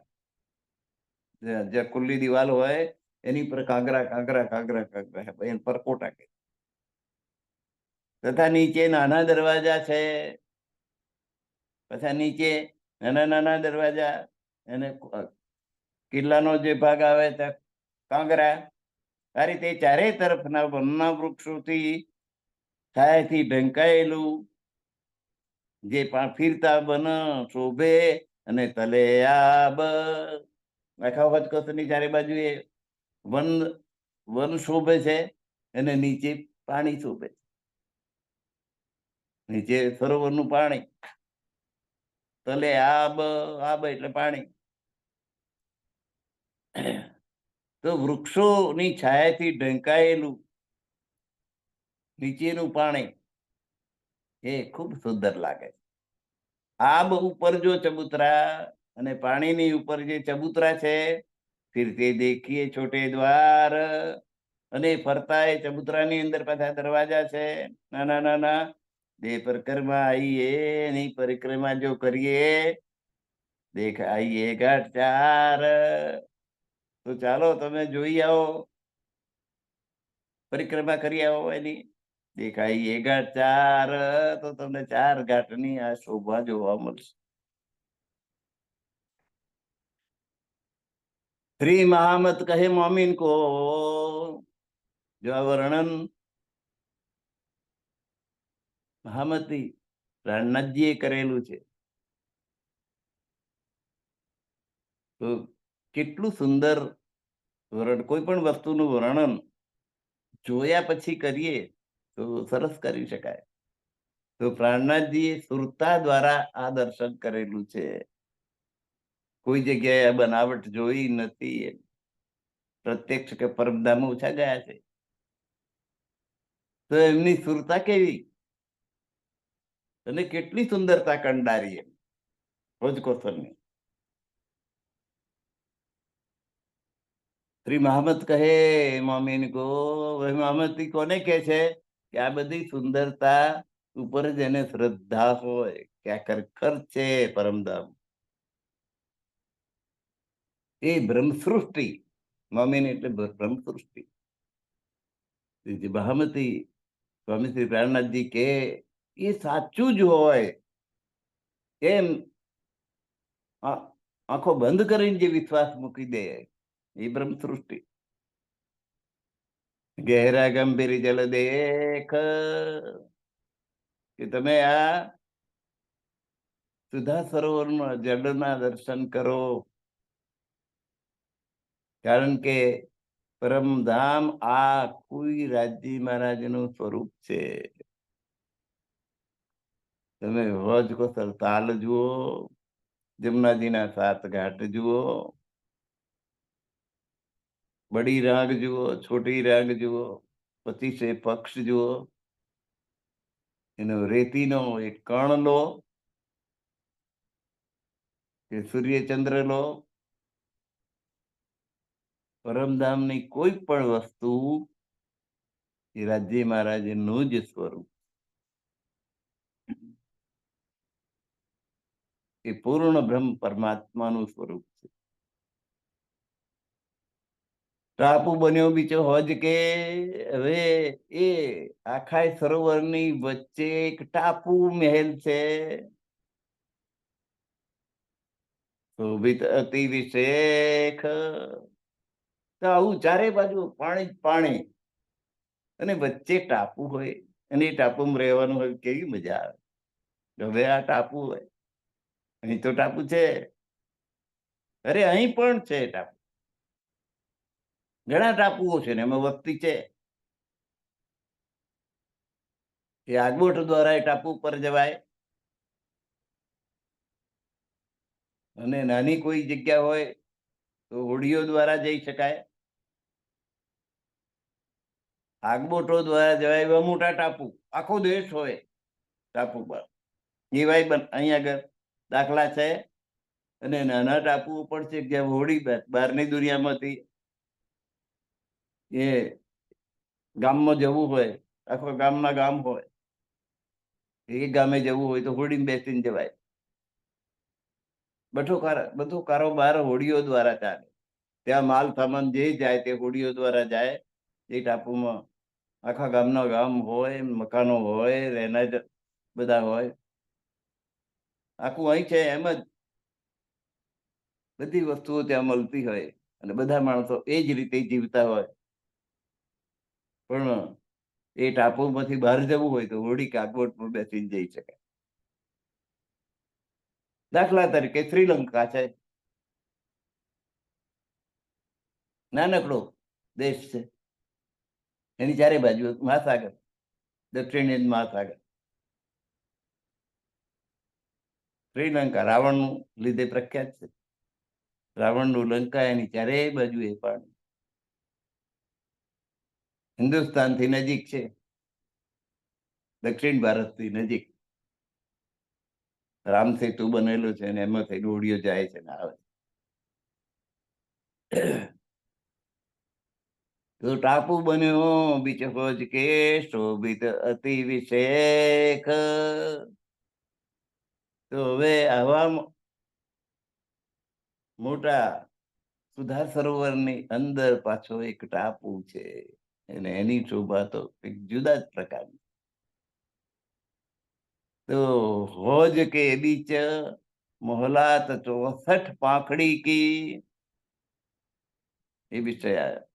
જે ખુલ્લી દિવાલ હોય એની પર કાંગરા કાંગરા કાંગરા કાંગરા એને પરકોટા કહે. તથા નીચે નાના દરવાજા છે, પછી નીચે નાના નાના દરવાજા, એને કિલ્લાનો જે ભાગ આવે ત્યાં કાંગરા. આ રીતે ચારે તરફના વનના વૃક્ષોથી છાયાથી ઢંકાયેલું જે ફીરતા બન શોભે, અને તલે આબ. આખા વચકોસની ચારે બાજુ એ વન વન શોભે છે, અને નીચે પાણી શોભે છે, નીચે સરોવરનું પાણી. તલે આબ, આબ એટલે પાણી. તો વૃક્ષોની છાયાથી ઢંકાયેલું નીચેનું પાણી એ ખૂબ સુંદર લાગે. આબ ઉપર જો ચબૂતરા અને પાણીની ઉપર જે ચબૂતરા છે, ફિરતે દેખીએ છોટે દ્વાર, અને ફરતા એ ચબૂતરાની અંદર પાછા દરવાજા છે નાના નાના. બે પરિક્રમા આવીએ, એની પરિક્રમા જો કરીએ, દેખાઈએ ઘાટ ચાર. તો ચાલો તમે જોઈ આવો, પરિક્રમા કરી આવો એની. દેખાઈએ ઘાટ ચાર, તો તમને ચાર ઘાટની આ શોભા જોવા મળશે. શ્રી મહામત કહે મોમીન કો, જો આ વર્ણન મહામતી પ્રાણનાથજીએ કરેલું છે. તો કેટલું સુંદર વર્ણન, કોઈ પણ વસ્તુનું વર્ણન જોયા પછી કરીએ તો સરસ કરી શકાય. તો પ્રાણનાથજીએ સુરતા દ્વારા આ દર્શન કરેલું છે. કોઈ જગ્યાએ આ બનાવટ જોઈ નથી. પ્રત્યક્ષ કે પરમધામ ઓછા ગયા છે, તો એમની સુરતા કેવી અને કેટલી સુંદરતા કંડારી એમ ભોજકોસરની. શ્રી મહામત કહે મોમીન કો, મહામતી કોને કહે છે કે આ બધી સુંદરતા ઉપર જેને શ્રદ્ધા હોય કે આ ખરેખર છે પરમધામ, એ બ્રહ્મસૃષ્ટિ. મોમીન એટલે બ્રહ્મસૃષ્ટિ. મહામતી સ્વામી શ્રી પ્રાણનાથજી કે એ સાચું જ હોય એમ આંખો બંધ કરીને જે વિશ્વાસ મૂકી દે એ બ્રહ્મસૃષ્ટિ. ગહેરા ગંભીર જલ દેખ, કે તમે આ સુધા સરોવરમાં જળના દર્શન કરો, કારણ કે પરમધામ આ કોઈ રાજજી મહારાજનું સ્વરૂપ છે. તમે હોજ કોસર તાલ જુઓ, જમનાજીના 7 ઘાટ જુઓ, બડી રાગ જુઓ, છોટી રાગ જુઓ, 25 પક્ષ જુઓ, એનો રેતીનો એક કણ લો કે સૂર્યચંદ્ર લો, પરમધામની કોઈ પણ વસ્તુ એ રાજ્ય મહારાજનું જ સ્વરૂપ, એ પૂર્ણ બ્રહ્મ પરમાત્માનું સ્વરૂપ છે. ટાપુ બન્યો બીજો હોજ કે, હવે એ આખા સરોવરની વચ્ચે એક ટાપુ મહેલ છે. શોભિત અતિ વિશેખ, તો આવું ચારે બાજુ પાણી જ પાણી, અને વચ્ચે ટાપુ હોય, અને એ ટાપુમાં રહેવાનું હોય, કેવી મજા આવે. હવે આ ટાપુ હોય, અહીં તો ટાપુ છે, અરે અહીં પણ છે ટાપુ, ઘણા ટાપુઓ છે ને એમાં વસ્તી છે. એ આગબોટ દ્વારા એ ટાપુ પર જવાય, અને નાની કોઈ જગ્યા હોય તો હોડીઓ દ્વારા જઈ શકાય. આગબોટો દ્વારા જવાય. એવા મોટા ટાપુ, આખો દેશ હોય ટાપુ પર, એવાય અહીં આગળ દાખલા છે. અને નાના ટાપુ પણ છે જ્યાં હોડી બહારની દુનિયામાંથી એ ગામમાં જવું હોય, આખો ગામના ગામ હોય, એ ગામે જવું હોય તો હોડીમાં બેસીને જવાય. બધો કારોબાર હોડીઓ દ્વારા ચાલે. ત્યાં માલ સામાન જે જાય તે હોડીઓ દ્વારા જાય. એ ટાપુમાં આખા ગામના ગામ હોય, મકાનો હોય, રહેના બધા હોય. આખું અહીં છે એમ જ બધી વસ્તુઓ ત્યાં મળતી હોય, અને બધા માણસો એ જ રીતે જીવતા હોય. પણ એ ટાપુમાંથી બહાર જવું હોય તો હોડી કાગબોટમાં બેસીને જઈ શકાય. દાખલા તરીકે શ્રીલંકા છે, નાનકડો દેશ છે, એની ચારે બાજુ મહાસાગર, દક્ષિણ હિન્દ મહાસાગર. શ્રીલંકા રાવણનું લીધે પ્રખ્યાત છે. રાવણનું લંકા, એની ચારે બાજુ એ પાણી. હિન્દુસ્તાનથી નજીક છે, દક્ષિણ ભારતથી નજીક. રામ સેતુ બનેલું છે, અને એમાંથી હોડીઓ જાય છે ને આવે. તો ટાપુ બન્યો બીચ હોજ કે, શોભિત અતિ વિશેખ. તો હવે આવા મોટા સુધા સરોવરની અંદર પાછો એક ટાપુ છે, અને એની શોભા તો એક જુદા જ પ્રકારની. તો હોજ કે બીચ મોહલાત 64 પાંખડી કી, એ વિષય આવ્યા.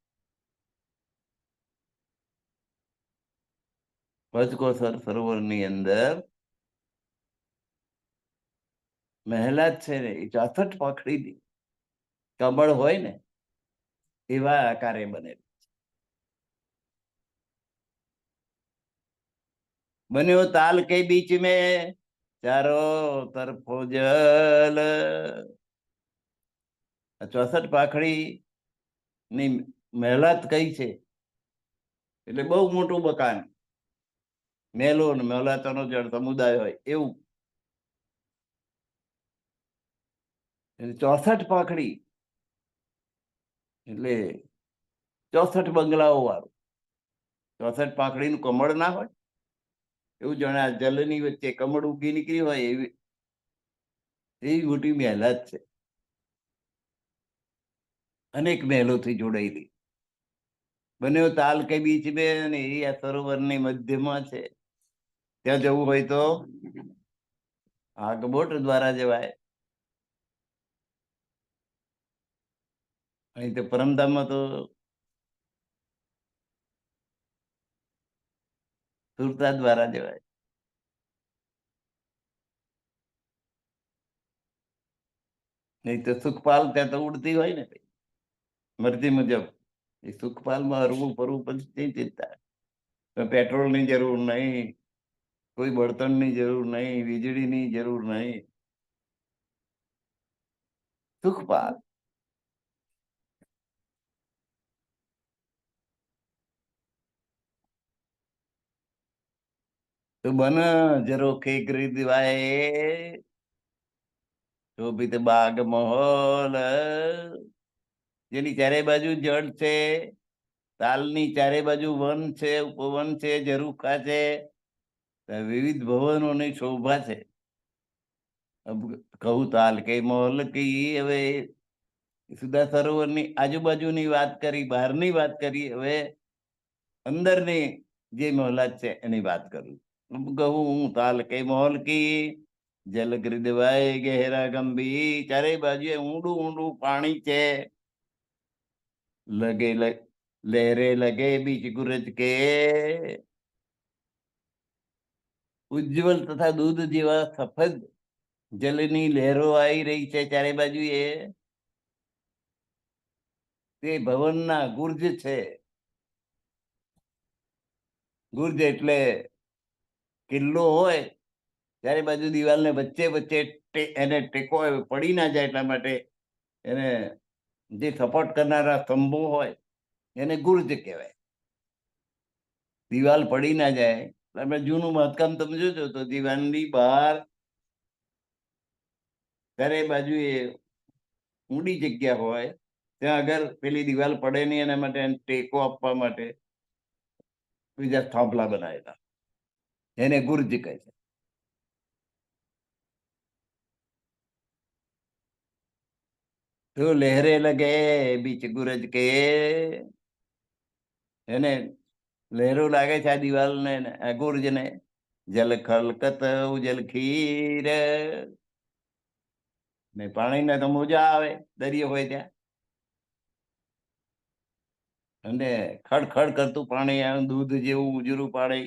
ભજકોસર સરોવરની અંદર મહેલા જ છે ને એ 64 પાંખડીની કમળ હોય ને એવા આકારે બનેલું બન્યો તાલ કે બીચ में चारों तरफो जल 64 પાંખડી ની મહેલાત કઈ છે એટલે બહુ મોટું મકાન મહેલો ને મહેલાતનો જળ સમુદાય હોય એવું 64 પાંખડી એટલે 64 બંગલાઓ વાળું 64 પાંખડીનું કમળ ના હોય એવું જાણે આ જલની વચ્ચે કમળ ઉગી નીકળી હોય એવી એવી મોટી મહેલાત છે અનેક મહેલોથી જોડાયેલી બન્યો તાલ કે બીચ में અને એ આ સરોવરની મધ્યમાં છે ત્યાં જવું હોય તો આગબોટ દ્વારા જવાય અહીં તો પરમધામમાં તો સુરતા દ્વારા જવાય નહીં તો સુખપાલ ત્યાં તો ઉડતી હોય ને મરજી મુજબ એ સુખપાલમાં હરવું ફરવું પછી ચિંતા પેટ્રોલની જરૂર નહીં કોઈ બળતણની જરૂર નહીં વીજળીની જરૂર નહીં સુખપાલ તો બન જરોખે ગિરિદવાય શોભિત બાગ મહોલ જેની ચારે બાજુ જળ છે તાલની ચારે બાજુ વન છે ઉપવન છે ઝરૂખા છે વિવિધ ભવનોની શોભા છે કહું તાલ કે મહોલ કી હવે સુધા સરોવરની આજુબાજુની વાત કરી બહારની વાત કરી હવે અંદરની જે મહોલાત છે એની વાત કરું કહું તાલ કે મહોલ કી જલ ગિરિદવાય ગહેરા ગંભીર ચારે બાજુએ ઊંડું ઊંડું પાણી છે લગે લહેરે લગે બીચ ગુરજ કે ઉજ્જવલ તથા દૂધ જેવા સફેદ જલની લહેરો આવી રહી છે ચારે બાજુએ તે ભવનના ગુર્જ છે ગુર્જ એટલે કિલ્લો હોય ચારે બાજુ દિવાલને વચ્ચે વચ્ચે એને ટેકો પડી ના જાય એટલા માટે એને જે સપોર્ટ કરનારા સ્તંભો હોય એને ગુર્જ કહેવાય દિવાલ પડી ના જાય આપણે જૂનું બાંધકામ તમે જોજો તો દિવાલની બહાર ચારે બાજુ એ ઊંડી જગ્યા હોય ત્યાં આગળ પેલી દિવાલ પડે નહીં એના માટે ટેકો આપવા માટે બીજા થાંભલા બનાવેલા એને ગુર્જ કહે છે તો લહેરે લગે બીચ ગુરજ કે એને લહેરો લાગે છે આ દિવાલ ને આ ગુર્જ ને જલ ખલકત ઉજલ ખીર ને પાણીને તો મોજા આવે દરિયો હોય ત્યાં અને ખડખડ કરતું પાણી દૂધ જેવું ઉજળું પાણી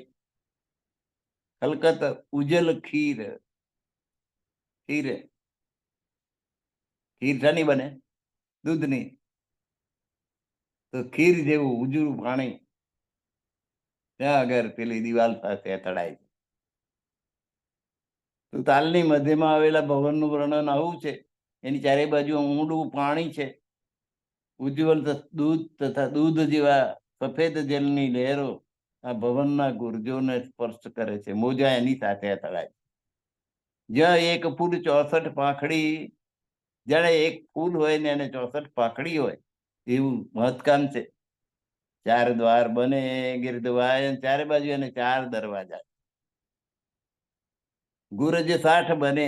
ખલકત ઉજલ ખીર ખીર ખીર શાની બને દૂધની તો ખીર જેવું ઉજળું પાણી ત્યાં આગળ પેલી દિવાલ પાસે તળાય તો તાલની મધ્યમાં આવેલા ભવનનું વર્ણન આવું છે એની ચારે બાજુ ઊંડું પાણી છે ઉજ્જવલ દૂધ તથા દૂધ જેવા સફેદ જલની લહેરો આ ભવનના ગુર્જોને સ્પર્શ કરે છે મોજા એની સાથે તળાય જ્યાં એક ફૂલ 64 પાંખડી જાણે એક ફૂલ હોય ને એને 64 પાંખડી હોય એવું મહત્કામ છે 4 દ્વાર બને ગિરદવાય ચારે બાજુ એને 4 દરવાજા ગુરજ 60 બને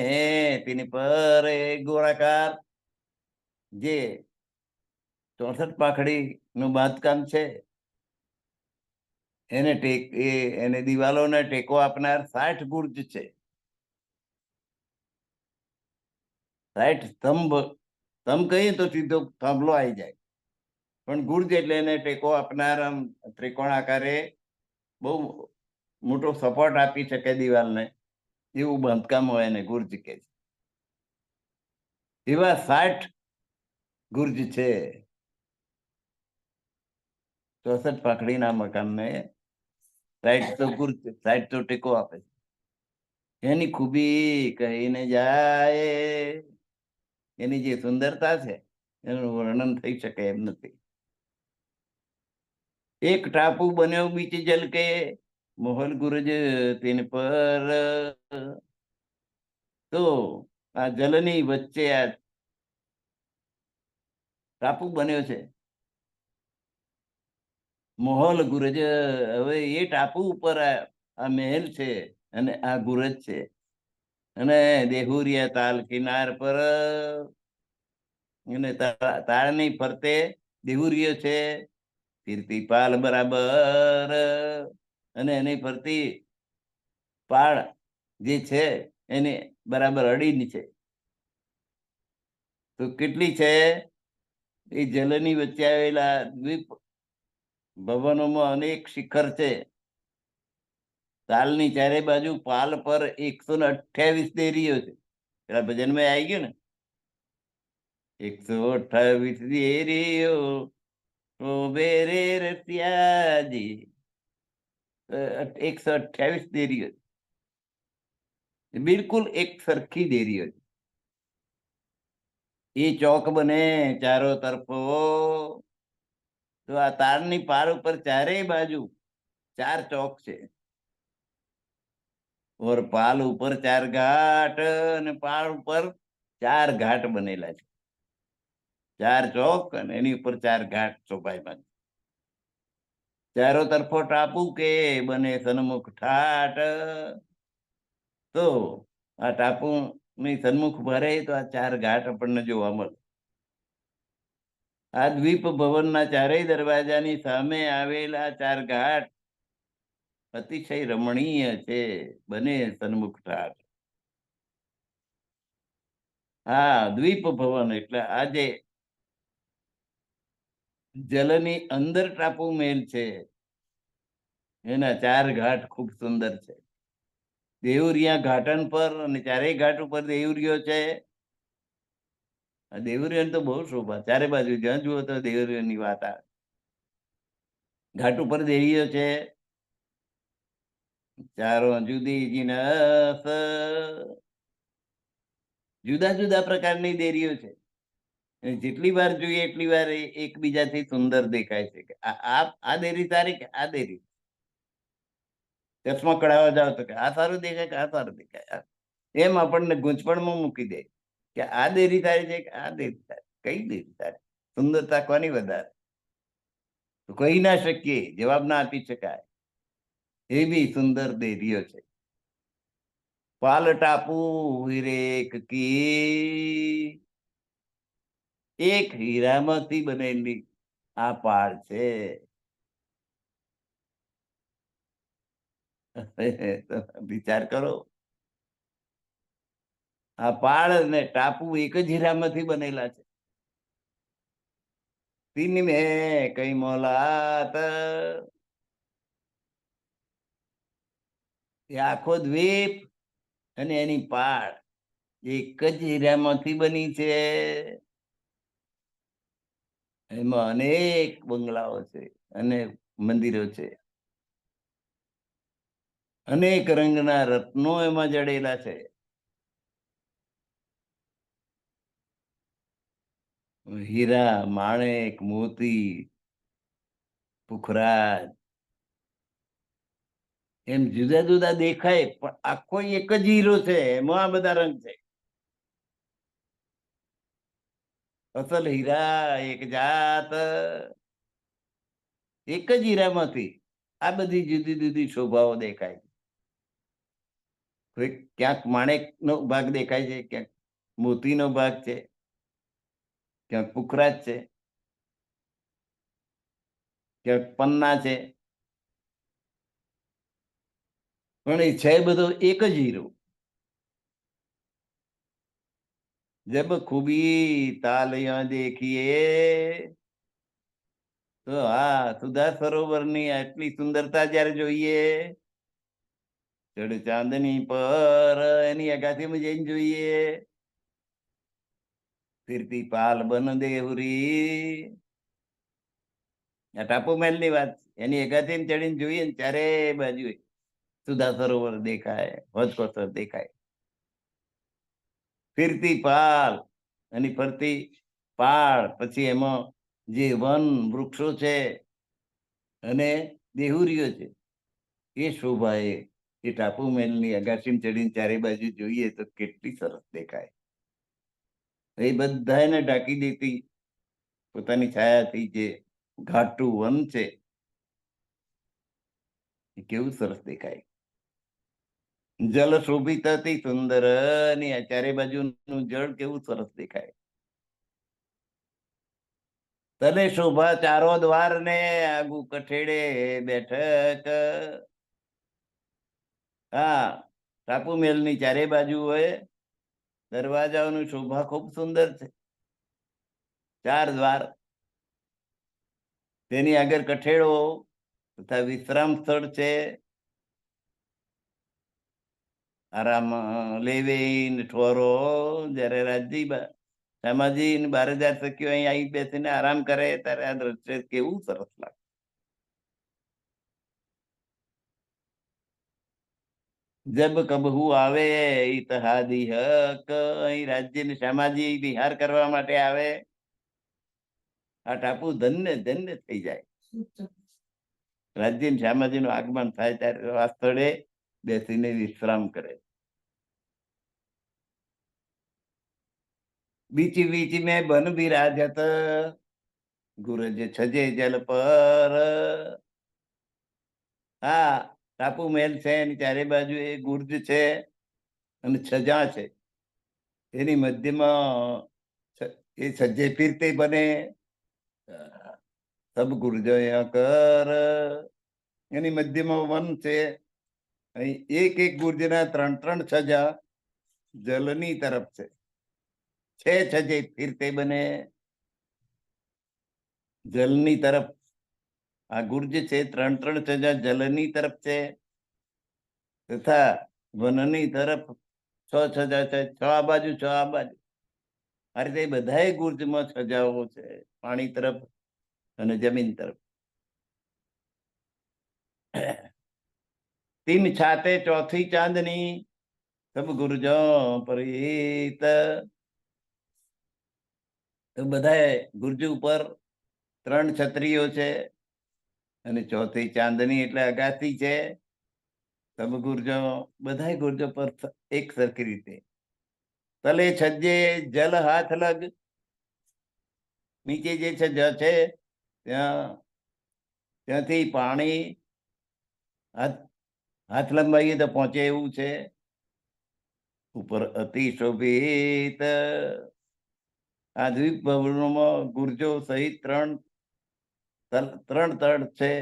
તેની પર ગોળાકાર જે 64 પાંખડી નું બાંધકામ છે એને દિવાલોને ટેકો આપનાર 60 ગુર્જ છે 60 સ્તંભ કહીએ તો સીધો થાંભલો આવી જાય પણ ગુર્જ એટલે એને ટેકો આપનાર ત્રિકોણ આકારે બહુ મોટો સપોર્ટ આપી શકે દિવાલને એવું બાંધકામ હોય એને ગુર્જ કે છે. એવા 60 ગુર્જ છે 64 પાંખડીના મકાનને. 60 તો ગુર્જ, 60 તો ટેકો આપે છે. એની ખૂબી કહીને જાય, એની જે સુંદરતા છે એનું વર્ણન થઈ શકે એમ નથી. એક ટાપુ બન્યો બીચ જલ કે, મોહલ ગુરજ તેન પર. તો આ જલની વચ્ચે આ ટાપુ બન્યો છે, મોહલ ગુરજ. હવે એ ટાપુ ઉપર આ મહેલ છે અને આ ગુરજ છે, અને દેહુરિયા તાલ કિનાર પર અને તાળની ફરતે દેહુરિયો છે, ફીરતી પાલ બરાબર, અને એની ફરતી પાળ જે છે એને બરાબર અડીને છે. તો કેટલી છે? એ જલની વચ્ચે આવેલા દ્વીપ ભવનોમાં અનેક શિખર છે. તાલની ચારે બાજુ પાલ પર 128 દેરીઓ છે. પેલા ભજનમાં આવી ગયું ને, 128 દેરીઓ બેરે રત્યાજી, 128 દેરીઓ, બિલકુલ એક સરખી દેરીઓ. એ ચોક બને ચારો તરફો. તો આ તારની પાર ઉપર ચારેય બાજુ 4 ચોક છે, ઓર પાલ ઉપર 4 ઘાટ, અને પાળ ઉપર 4 ઘાટ બનેલા છે. 4 ચોક અને એની ઉપર 4 ઘાટ ચોપાઈમાં. ચારો તરફો ટાપુ કે બને સન્મુખ ઠાટ. તો આ ટાપુ ની સન્મુખ ભરે તો આ 4 ઘાટ આપણને જોવા મળે. આ દ્વીપ ભવનના ચારેય દરવાજાની સામે આવેલા 4 ઘાટ અતિશય રમણીય છે, બને સન્મુખ ઠાટ. હા, દ્વીપ ભવન એટલે આ જે જલની અંદર ટાપુ મહેલ છે એના 4 ઘાટ ખૂબ સુંદર છે. દેવુરિયા ઘાટન પર અને ચારેય ઘાટ ઉપર દેવુરિયો છે. દેવુરિયા તો બહુ શોભા, ચારે બાજુ જ્યાં જુઓ તો દેવુરિયાની વાત આવે. ઘાટ ઉપર દેવીઓ છે, ચારો જુદી જીનસ, જુદા જુદા પ્રકારની દેરીઓ છે. જેટલી વાર જોઈએ એટલી વાર એકબીજાથી સુંદર દેખાય છે કે આ દેરી સારી કે આ દેરી. ચશ્મા કઢાવવા જાવ તો કે આ સારું દેખાય કે આ સારું દેખાય, એમ આપણને ગૂંચવણમાં મૂકી દે કે આ દેરી સારી છે કે આ દેરી સારી, કઈ દેરી સારી, સુંદરતા કોની વધારે, તો કહી ના શકીએ, જવાબ ના આપી શકાય એવી સુંદર દેરીઓ છે. પાલ ટાપુ હિરેક કી, એક હીરામાંથી બનેલી આ પાળ છે. વિચાર કરો, આ પાળ ને ટાપુ એક જ હીરામાંથી બનેલા છે. તીન મેં કઈ મોલાત, એ આખો દ્વીપ અને એની પાળ એક જ હીરામાંથી બની છે. એમાં અનેક બંગલાઓ છે, અનેક મંદિરો છે, અનેક રંગના રત્નો એમાં જડેલા છે. હીરા, માણેક, મોતી, પુખરાજ, એમ જુદા જુદા દેખાય પણ આખો એક જ હીરો છે, એમાં આ બધા રંગ છે. અસલ હીરા એક જાત, એક જ હીરામાંથી આ બધી જુદી જુદી શોભાઓ દેખાય. ક્યાંક માણેક નો ભાગ દેખાય છે, ક્યાંક મોતીનો ભાગ છે, ક્યાંક પુખરાજ છે, ક્યાંક પન્ના છે, પણ એ છે બધો એક જ હીરો. જબ ખૂબી તાલિયા દેખીએ, તો હા સુધા સરોવરની આટલી સુંદરતા જયારે જોઈએ ચડ ચાંદની પર એની અગાથીમાં જઈને જોઈએ ફિરતી પાલ બન દેહુરી. આ ટાપુ મહેલ ની વાત છે. એની અગાથી ચડીને જોઈએ ને ચારે બાજુ સુધા સરોવર દેખાય, હોજકોસર દેખાય. ફિરતી પાલ એની ફરતી પાળ, પછી એમાં જે વન વૃક્ષો છે અને દેહુરીઓ છે એ શોભા એ ટાપુ મહેલની અગાશીમાં ચડીને ચારે બાજુ જોઈએ તો કેટલી સરસ દેખાય. એ બધાને ઢાંકી દેતી પોતાની છાયાથી જે ઘાટું વન છે એ કેવું સરસ દેખાય. જલ શોભિત અતિ સુંદર, ની આ ચારે બાજુનું જળ કેવું સરસ દેખાય. તને શોભા ચારો દ્વાર ને આગુ કઠેડે બેઠક. હા, ટાપુ મહેલની ચારે બાજુ હોય દરવાજાઓની શોભા ખૂબ સુંદર છે. 4 દ્વાર, તેની આગળ કઠેડો તથા વિશ્રામ સ્થળ છે. આરામ લેવે ને ઠોરો. જયારે રાજજી શામાજી ને 12,000 સખીઓ અહીં આવી બેસીને આરામ કરે ત્યારે આ દ્રશ્ય કેવું સરસ લાગે. જબ કબહુ આવે ઇતહાદી હક, અહીં રાજ્ય ને શામાજી વિહાર કરવા માટે આવે. આ ટાપુ ધન્ય ધન્ય થઈ જાય. રાજ્ય શ્યામાજી નું આગમન થાય ત્યારે આ સ્થળે બેસીને વિશ્રામ કરે. બીચ બીચ મેં બન બિરાજત, ગુરજ છજે જલ પર. હા, ટાપુ મહેલ છે એની ચારે બાજુ એ ગુર્જ છે અને છજા છે. એની મધ્યમાં એ છજ્જે ફિરતે બને સબ ગુર્જો કર. એની મધ્યમાં વન છે. અહીં એક એક ગુર્જના 3-3 છજા જલની તરફ છે. છજે ફિરતે બને જલની તરફ. આ ગુર્જ છે 3-3 છજા જલની તરફ છે તથા વનની તરફ 6 છજા છે. 6 આ બાજુ 6 આ બાજુ. આ રીતે બધાએ ગુર્જમાં છજાઓ છે, પાણી તરફ અને જમીન તરફ. 3 છાતે ચોથી ચાંદની, સબ ગુર્જો પરીત. તો બધા ગુર્જ ઉપર 3 છત્રીઓ છે અને ચોથી ચાંદની એટલે અગાસી છે. સબ ગુર્જો, બધા ગુર્જો પર એક સરખી રીતે. તલે છજ્જે જલ હાથ લગ, નીચે જે છજ્જા છે ત્યાંથી પાણી હાથ લંબાઈએ તો પહોંચે એવું છે. ઉપર અતિ શોભિત, આ દ્વીપ ભવનોમાં ગુર્જો સહિત 3 તળ છે.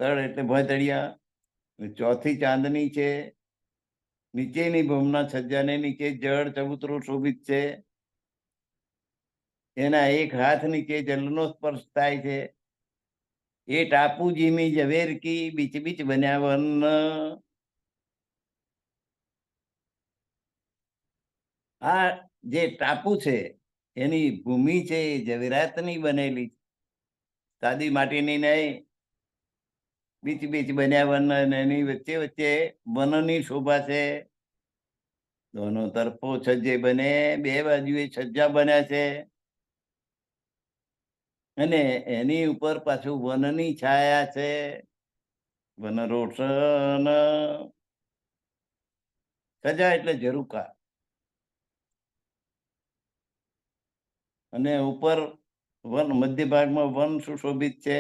તળ એટલે ભોંયતળિયા. ચોથી ચાંદની છે. નીચેની ભૂમના છજ્જાને નીચે જળ ચબૂતરો શોભિત છે. એના એક હાથ નીચે જલનો સ્પર્શ થાય છે. એ ટાપુ જીમી ઝવેર કી બીચ બીચ બન્યા વન. આ જે ટાપુ છે એની ભૂમિ છે એ ઝવેરાતની બનેલી, સાદી માટીની નહીં. બીચ બીચ બન્યા વન, એની વચ્ચે વચ્ચે વનની શોભા છે. દોનો તરફો છજ્જે બને, 2 બાજુએ છજ્જા બન્યા છે અને એની ઉપર પાછું વનની છાયા છે. વન રોશન, છજા એટલે ઝરૂખા. અને ઉપર વન, મધ્ય ભાગમાં વન સુશોભિત છે.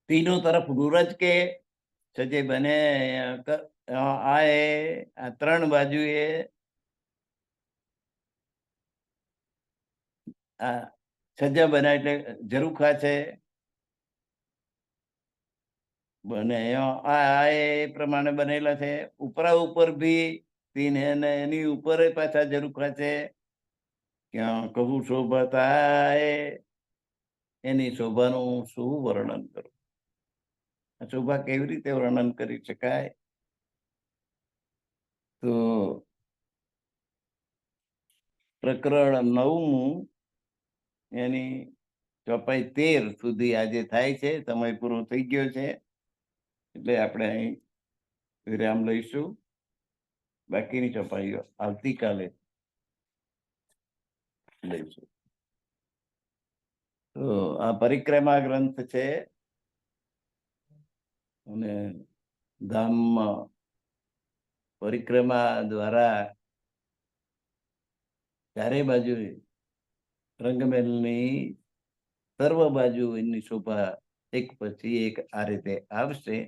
तीनों तरफ गुरज के छजे बने आए. आ 3 બાજુએ આ છજા બના એટલે ઝરૂખા છે. બને આ એ પ્રમાણે બનેલા છે. ઉપરા ઉપર ભી 3 એની ઉપર પાછા ઝરૂખા છે. ક્યાં કહું શોભા થાય. એની શોભાનું હું શું વર્ણન કરું? આ શોભા કેવી રીતે વર્ણન કરી શકાય? તો પ્રકરણ 9 એની ચોપાઈ 13 સુધી આજે થાય છે. સમય પૂરો થઈ ગયો છે એટલે આપણે અહીં વિરામ લઈશું. બાકીની ચોપાઈઓ આવતીકાલે લઈશું. તો આ પરિક્રમા ગ્રંથ છે અને ધામમાં પરિક્રમા દ્વારા ચારે બાજુ રંગમેલની સર્વ બાજુ એની શોભા એક પછી એક આ રીતે આવશે.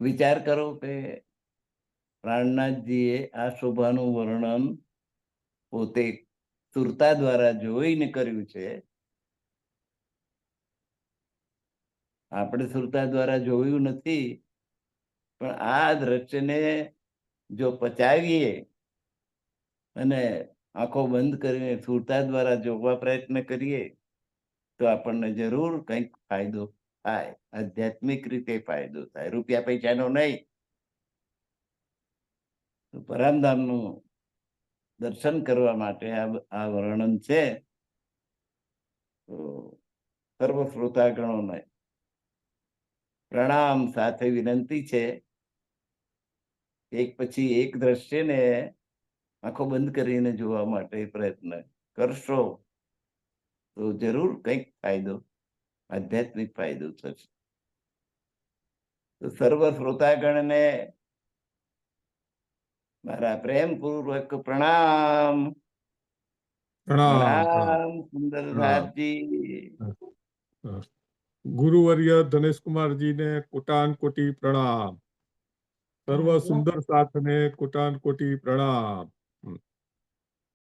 વિચાર કરો કે પ્રાણનાથજીએ આ શોભાનું વર્ણન પોતે સુરતા દ્વારા જોઈને કર્યું છે. આપણે સુરતા દ્વારા જોયું નથી, પણ આ દ્રશ્યને જો પચાવીએ અને આંખો બંધ કરીને સુરતા દ્વારા જોવા પ્રયત્ન કરીએ તો આપણને જરૂર કંઈક ફાયદો થાય, આધ્યાત્મિક રીતે ફાયદો થાય, રૂપિયા પૈસાનો નહીં. તો પરમધામનું દર્શન કરવા માટે આ વર્ણન છે. તો સર્વ શ્રોતાગણોને પ્રણામ સાથે વિનંતી છે, એક પછી એક દ્રશ્યને આંખો બંધ કરીને જોવા માટે પ્રયત્ન કરશો તો જરૂર કંઈક ફાયદો, આધ્યાત્મિક ફાયદો થશે. તો સર્વ શ્રોતાગણને મારા પ્રેમપૂર્વક પ્રણામ. પ્રણામ સુંદરદાસજી. ગુરુવર્ય ધનેશકુમારજીને કોટાન કોટી પ્રણામ. સર્વ સુંદર સાથને કોટાન કોટી પ્રણામ.